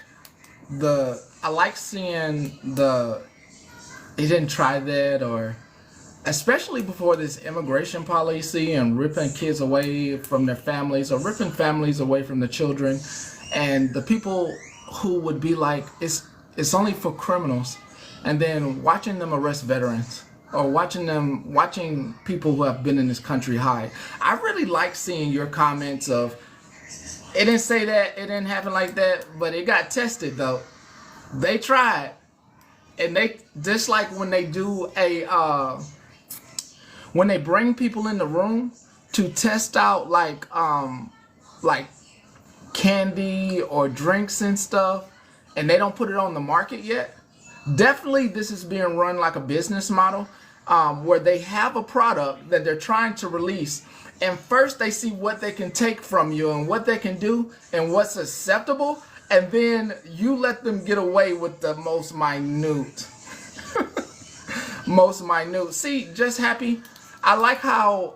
seeing he didn't try that, or especially before this immigration policy and ripping kids away from their families or ripping families away from the children, and the people who would be like, it's only for criminals, and then watching them arrest veterans or watching people who have been in this country hide. I really like seeing your comments of It didn't say that. It didn't happen like that. But it got tested though. They tried, and they just like when they do a when they bring people in the room to test out like candy or drinks and stuff, and they don't put it on the market yet. Definitely this is being run like a business model, where they have a product that they're trying to release, and first they see what they can take from you and what they can do and what's acceptable, and then you let them get away with the most minute. Most minute. See, just happy. I like how,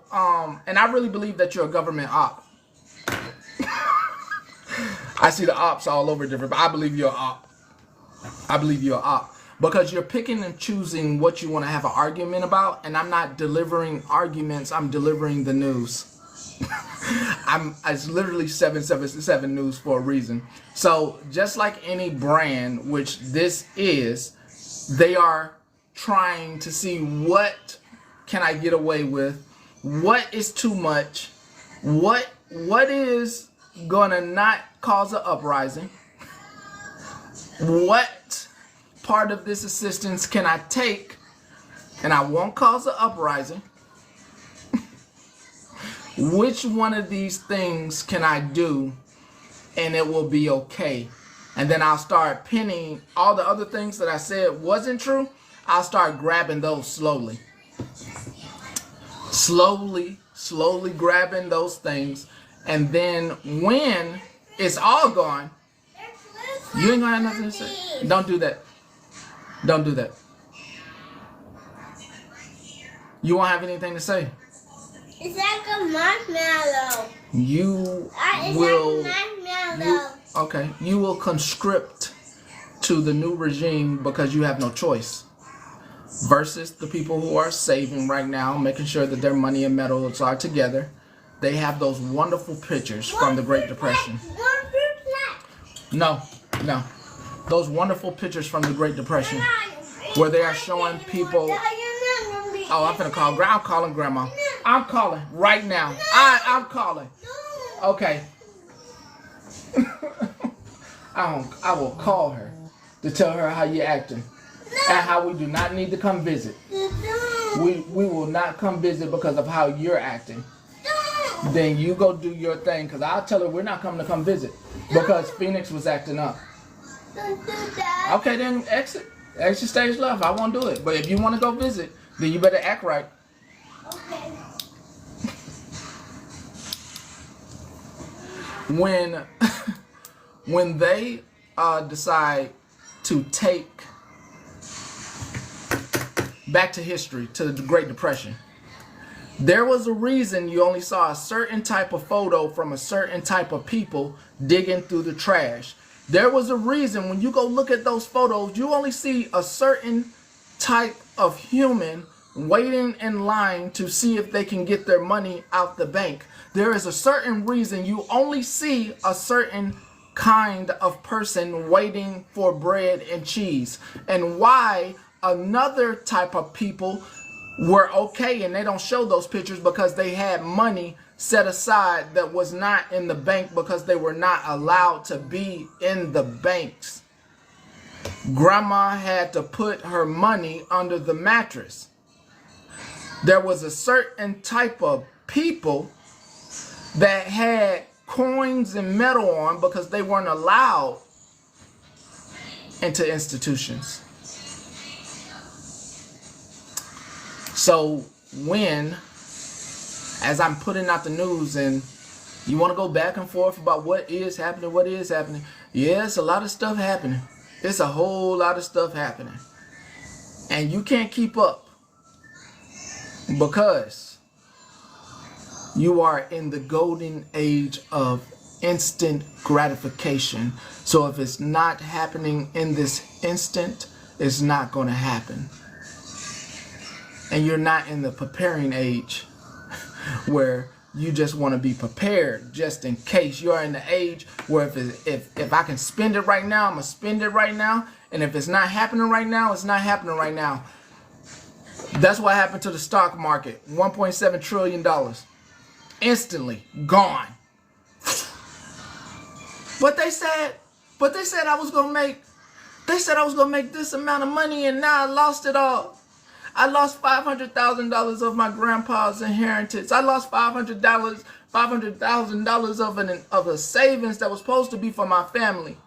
and I really believe that you're a government op. I see the ops all over different, but I believe you're an op. I believe you're an op. Because you're picking and choosing what you want to have an argument about, and I'm not delivering arguments, I'm delivering the news. It's literally 777 news for a reason. So just like any brand, which this is, they are trying to see what can I get away with, what is too much, what is gonna not cause an uprising, what part of this assistance can I take and I won't cause an uprising, which one of these things can I do and it will be okay. And then I'll start pinning all the other things that I said wasn't true. I'll start grabbing those slowly. Slowly grabbing those things. And then when it's all gone, you ain't gonna have nothing to say. Don't do that. Don't do that. You won't have anything to say. It's like a marshmallow. You It's will. like a marshmallow. Okay. You will conscript to the new regime because you have no choice. Versus the people who are saving right now, making sure that their money and metals are together. They have those wonderful pictures from the Great Depression. No. Those wonderful pictures from the Great Depression where they are showing people. Oh, I'm finna call. I'm calling Grandma. I'm calling right now. I'm calling. Okay. I will call her to tell her how you acting and how we do not need to come visit. We will not come visit because of how you're acting. Then you go do your thing, because I'll tell her we're not coming to come visit because Phoenix was acting up. Okay, then exit stage left. I won't do it. But if you want to go visit, then you better act right. Okay. When they decide to take back to history, to the Great Depression, there was a reason you only saw a certain type of photo from a certain type of people digging through the trash. There was a reason when you go look at those photos, you only see a certain type of human waiting in line to see if they can get their money out the bank. There is a certain reason you only see a certain kind of person waiting for bread and cheese, and why another type of people were okay and they don't show those pictures because they had money set aside that was not in the bank because they were not allowed to be in the banks. Grandma had to put her money under the mattress. There was a certain type of people that had coins and metal on because they weren't allowed into institutions. So when, as I'm putting out the news and you want to go back and forth about what is happening, yes, a lot of stuff happening. It's a whole lot of stuff happening. And you can't keep up because you are in the golden age of instant gratification. So if it's not happening in this instant, it's not going to happen. And you're not in the preparing age where you just want to be prepared just in case. You're in the age where if I can spend it right now, I'm going to spend it right now. And if it's not happening right now, it's not happening right now. That's what happened to the stock market. $1.7 trillion. Instantly gone. But they said I was gonna make. They said I was gonna make this amount of money, and now I lost it all. I lost $500,000 of my grandpa's inheritance. I lost $500,000 of a savings that was supposed to be for my family.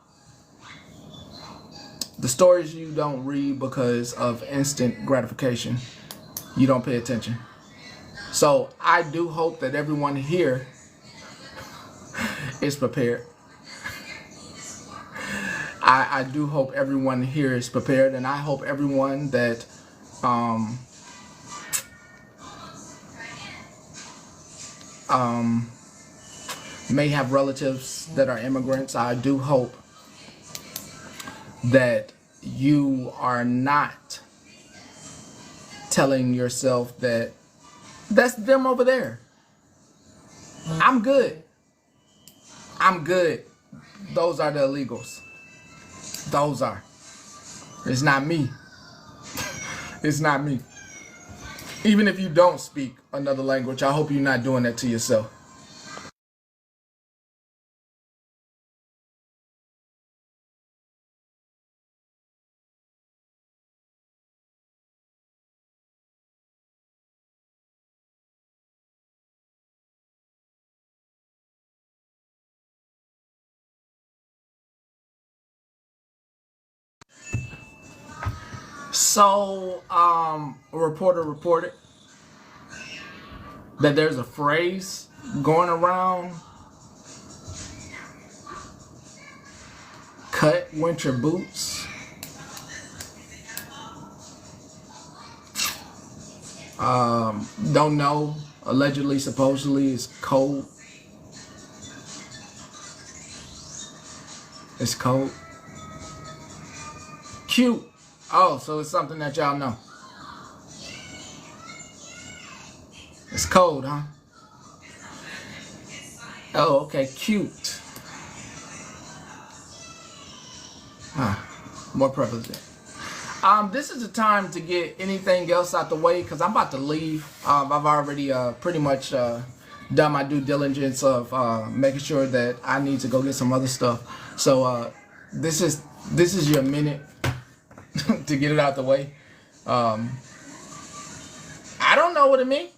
The stories you don't read because of instant gratification. You don't pay attention. So I do hope that everyone here is prepared. I do hope everyone here is prepared, and I hope everyone that may have relatives that are immigrants. I do hope that you are not telling yourself that that's them over there. I'm good. I'm good. Those are the illegals. Those are. It's not me. It's not me. Even if you don't speak another language, I hope you're not doing that to yourself. So, a reporter reported that there's a phrase going around: cut winter boots. Don't know. Allegedly, supposedly, it's cold. It's cold. Cute. Oh, so it's something that y'all know. It's cold, huh? Oh, okay, cute. More prevalent. This is the time to get anything else out the way because I'm about to leave. I've already pretty much done my due diligence of making sure that I need to go get some other stuff. So this is your minute to get it out the way. I don't know what it means.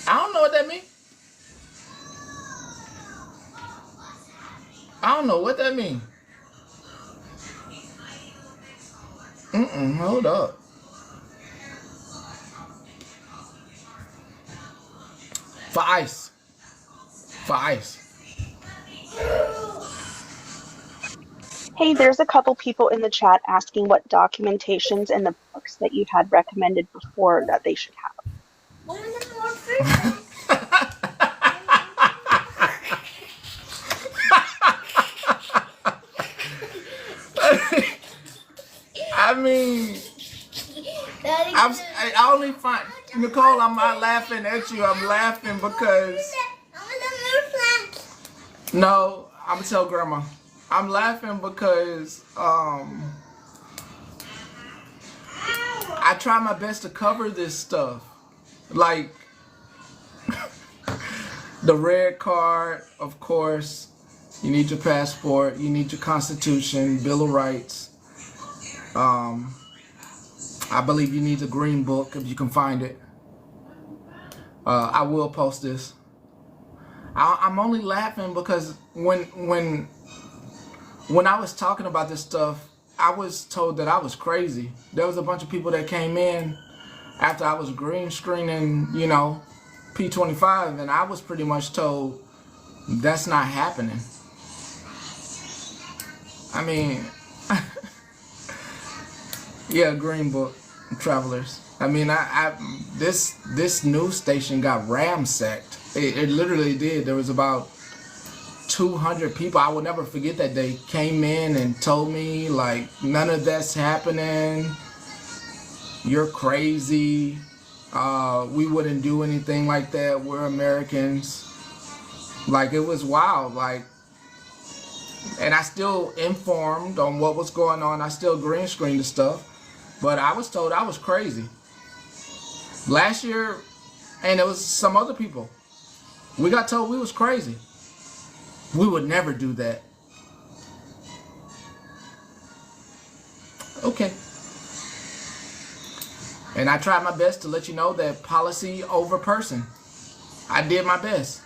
I don't know what that means. I don't know what that means. Hold up. For ice. For ice. Hey, there's a couple people in the chat asking what documentations in the books that you've had recommended before that they should have. I mean, I only find, Nicole, I'm not laughing at you. I'm laughing because, no, I'm gonna tell Grandma. I'm laughing because I try my best to cover this stuff. Like, the red card, of course. You need your passport. You need your Constitution, Bill of Rights. I believe you need the green book if you can find it. I will post this. I'm only laughing because when I was talking about this stuff, I was told that I was crazy. There was a bunch of people that came in after I was green screening, you know, P25, and I was pretty much told that's not happening. I mean, yeah, green book, travelers. I mean, this news station got ramsacked. It literally did. There was about 200 people. I will never forget that they came in and told me, like, none of that's happening. You're crazy. We wouldn't do anything like that. We're Americans. Like, it was wild. Like, and I still informed on what was going on. I still green screened the stuff. But I was told I was crazy. Last year, and it was some other people. We got told we was crazy. We would never do that. Okay. And I tried my best to let you know that policy over person. I did my best.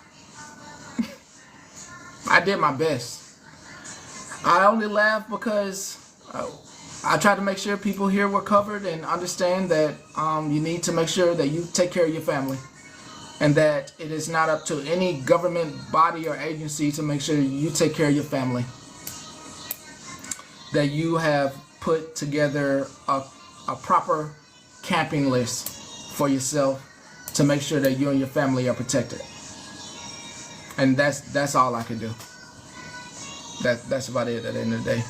I did my best. I only laugh because I try to make sure people here were covered and understand that you need to make sure that you take care of your family. And that it is not up to any government body or agency to make sure you take care of your family. That you have put together a proper camping list for yourself to make sure that you and your family are protected. And that's all I can do. That's about it at the end of the day.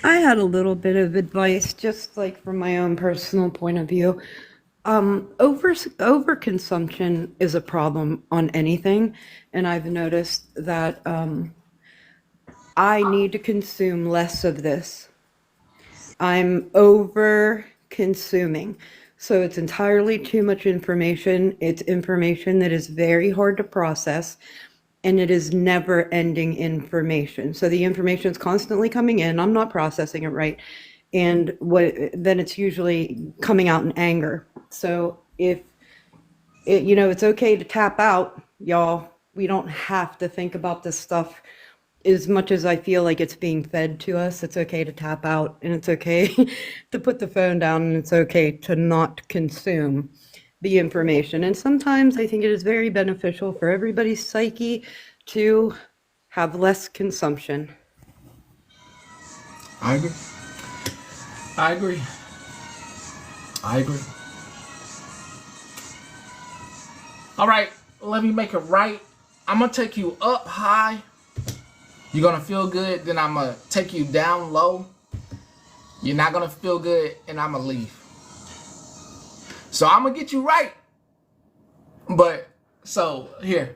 I had a little bit of advice, just like from my own personal point of view. Overconsumption is a problem on anything, and I've noticed that I need to consume less of this. I'm over consuming. So it's entirely too much information. It's information that is very hard to process, and it is never ending information. So the information is constantly coming in. I'm not processing it right. And then it's usually coming out in anger. So if it's okay to tap out, y'all. We don't have to think about this stuff as much as I feel like it's being fed to us. It's okay to tap out, and it's okay to put the phone down, and it's okay to not consume the information. And sometimes I think it is very beneficial for everybody's psyche to have less consumption. I agree. I agree. I agree. All right, let me make it right. I'm gonna take you up high. You're gonna feel good, then I'm gonna take you down low. You're not gonna feel good, and I'm gonna leave. So I'm gonna get you right. But, so, here.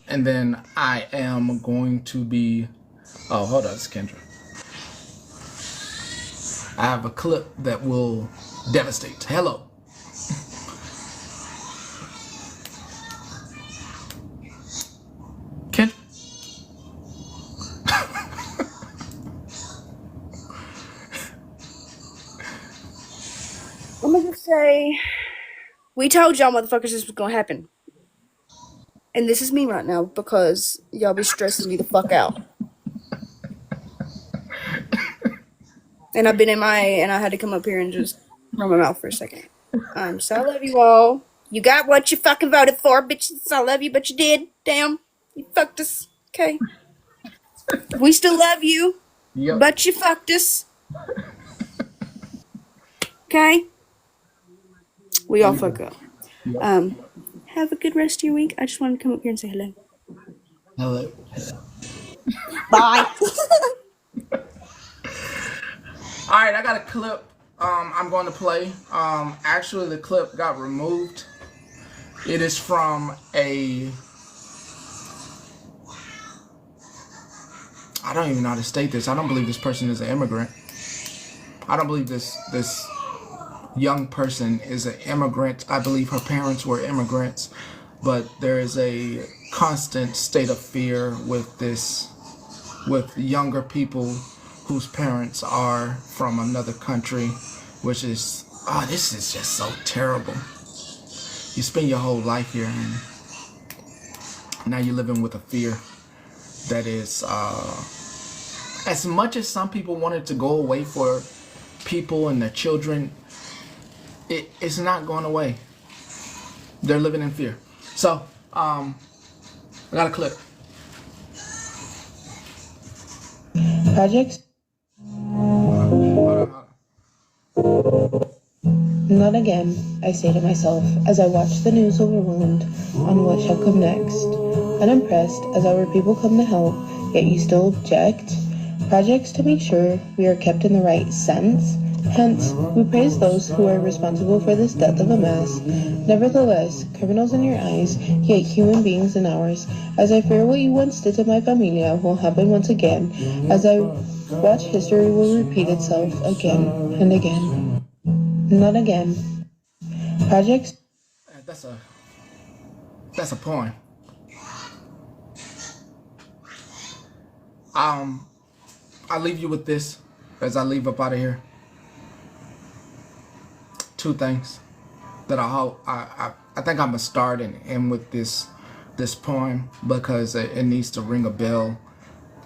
And then I am going to be, oh, hold on, it's Kendra. I have a clip that will devastate. Hello. Kendra. I'm gonna just say, we told y'all motherfuckers this was gonna happen. And this is me right now because y'all be stressing me the fuck out. And I've been MIA and I had to come up here and just run my mouth for a second. So I love you all. You got what you fucking voted for, bitches. I love you, but you did. Damn. You fucked us. Okay. We still love you. Yep. But you fucked us. Okay? We all fuck up. Have a good rest of your week. I just wanted to come up here and say hello. Hello. Bye. All right, I got a clip. I'm going to play. Actually, the clip got removed. It is from a. I don't even know how to state this. I don't believe this person is an immigrant. I don't believe this young person is an immigrant. I believe her parents were immigrants, but there is a constant state of fear with younger people whose parents are from another country, which is, oh, this is just so terrible. You spend your whole life here and now you're living with a fear that is, as much as some people wanted to go away for people and their children, it's not going away. They're living in fear. So, I got a clip. Projects? Not again, I say to myself as I watch the news overwhelmed on what shall come next. Unimpressed as our people come to help, yet you still object. Projects to make sure we are kept in the right sense. Hence, we praise those who are responsible for this death of a mass. Nevertheless, criminals in your eyes, yet human beings in ours. As I fear what you once did to my familia will happen once again, as I watch history will repeat itself again and again. Not again. Projects? That's a poem. I leave you with this as I leave up out of here. Two things that I think I'm gonna start and end with this poem because it needs to ring a bell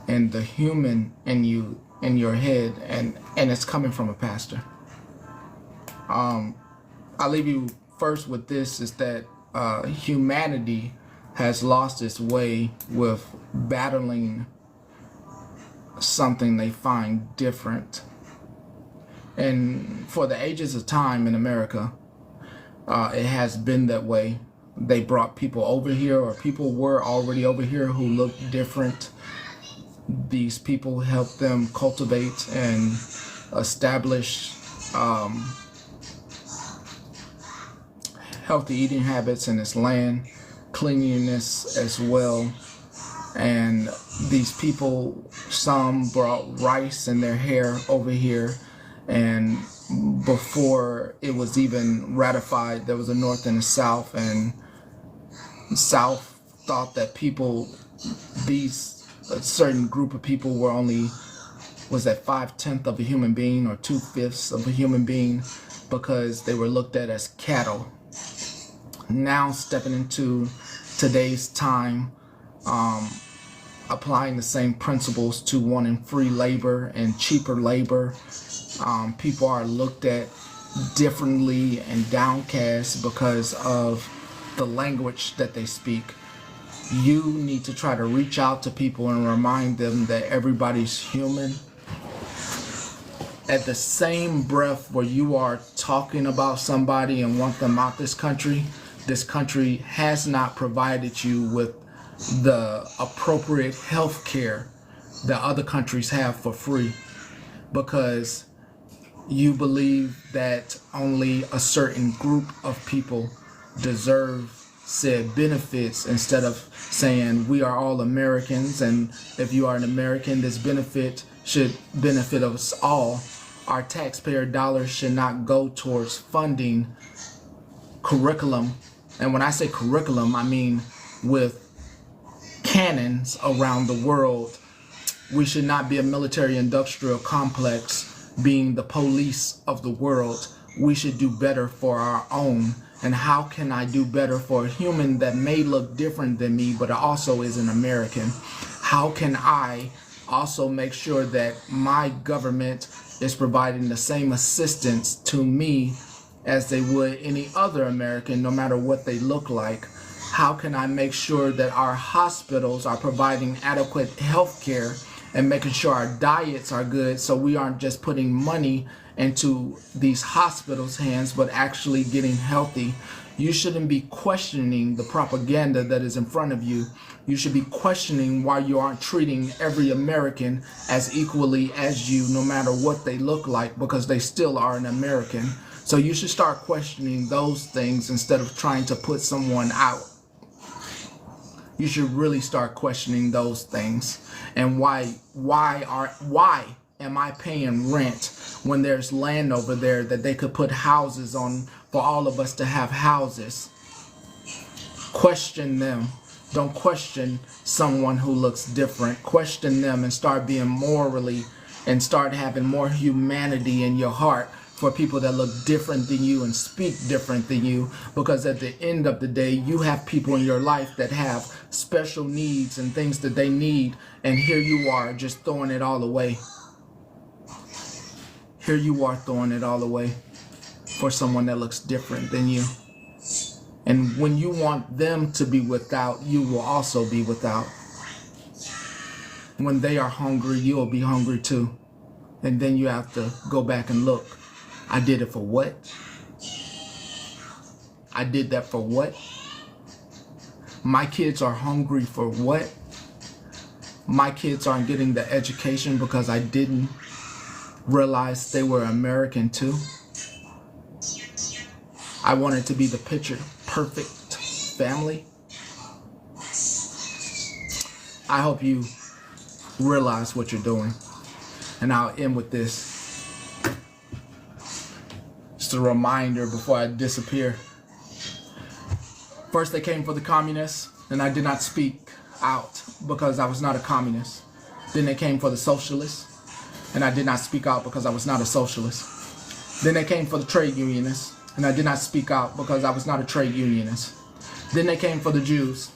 in the human in you, in your head, and it's coming from a pastor. I'll leave you first with this, is that humanity has lost its way with battling something they find different. And for the ages of time in America, it has been that way. They brought people over here, or people were already over here who looked different. These people helped them cultivate and establish healthy eating habits in this land, cleanliness as well. And these people, some brought rice in their hair over here, and before it was even ratified, there was a North and a South, and the South thought that a certain group of people were only, was that 5/10 of a human being or 2/5 of a human being, because they were looked at as cattle. Now stepping into today's time, applying the same principles to wanting free labor and cheaper labor, people are looked at differently and downcast because of the language that they speak. You need to try to reach out to people and remind them that everybody's human. At the same breath where you are talking about somebody and want them out this country has not provided you with the appropriate health care that other countries have for free, because you believe that only a certain group of people deserve said benefits, instead of saying we are all Americans, and if you are an American, this benefit should benefit us all. Our taxpayer dollars should not go towards funding curriculum. And when I say curriculum, I mean with cannons around the world. We should not be a military industrial complex being the police of the world. We should do better for our own. And how can I do better for a human that may look different than me but also is an American? How can I also make sure that my government is providing the same assistance to me as they would any other American, no matter what they look like? How can I make sure that our hospitals are providing adequate health care and making sure our diets are good, so we aren't just putting money into these hospitals' hands, but actually getting healthy. You shouldn't be questioning the propaganda that is in front of you. You should be questioning why you aren't treating every American as equally as you, no matter what they look like, because they still are an American. So you should start questioning those things instead of trying to put someone out. You should really start questioning those things. And why am I paying rent when there's land over there that they could put houses on for all of us to have houses? Question them. Don't question someone who looks different. Question them and start being morally, and start having more humanity in your heart for people that look different than you and speak different than you, because at the end of the day, you have people in your life that have special needs and things that they need, and here you are just throwing it all away. Here you are throwing it all away for someone that looks different than you. And when you want them to be without, you will also be without. When they are hungry, you'll be hungry too. And then you have to go back and look. I did it for what? I did that for what? My kids are hungry for what? My kids aren't getting the education because I didn't realize they were American too. I wanted to be the picture perfect family. I hope you realize what you're doing. And I'll end with this. Just a reminder before I disappear. First they came for the communists, and I did not speak out because I was not a communist. Then they came for the socialists, and I did not speak out because I was not a socialist. Then they came for the trade unionists, and I did not speak out because I was not a trade unionist. Then they came for the Jews,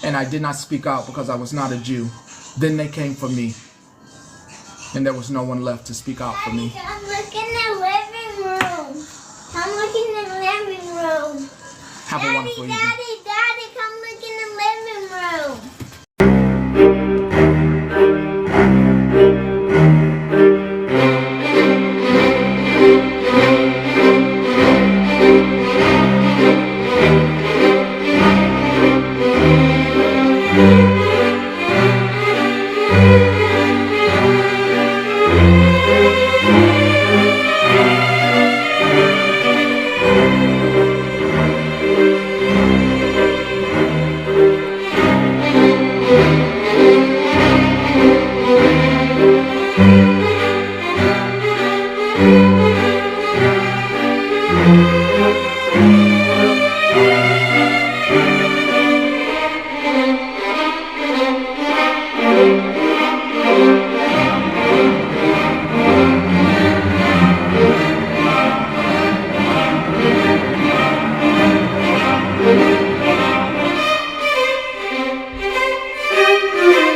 and I did not speak out because I was not a Jew. Then they came for me, and there was no one left to speak out for me. Come look in the living room. Come look in the living room. Have a wonderful evening. Daddy, come look in the living room. Thank you.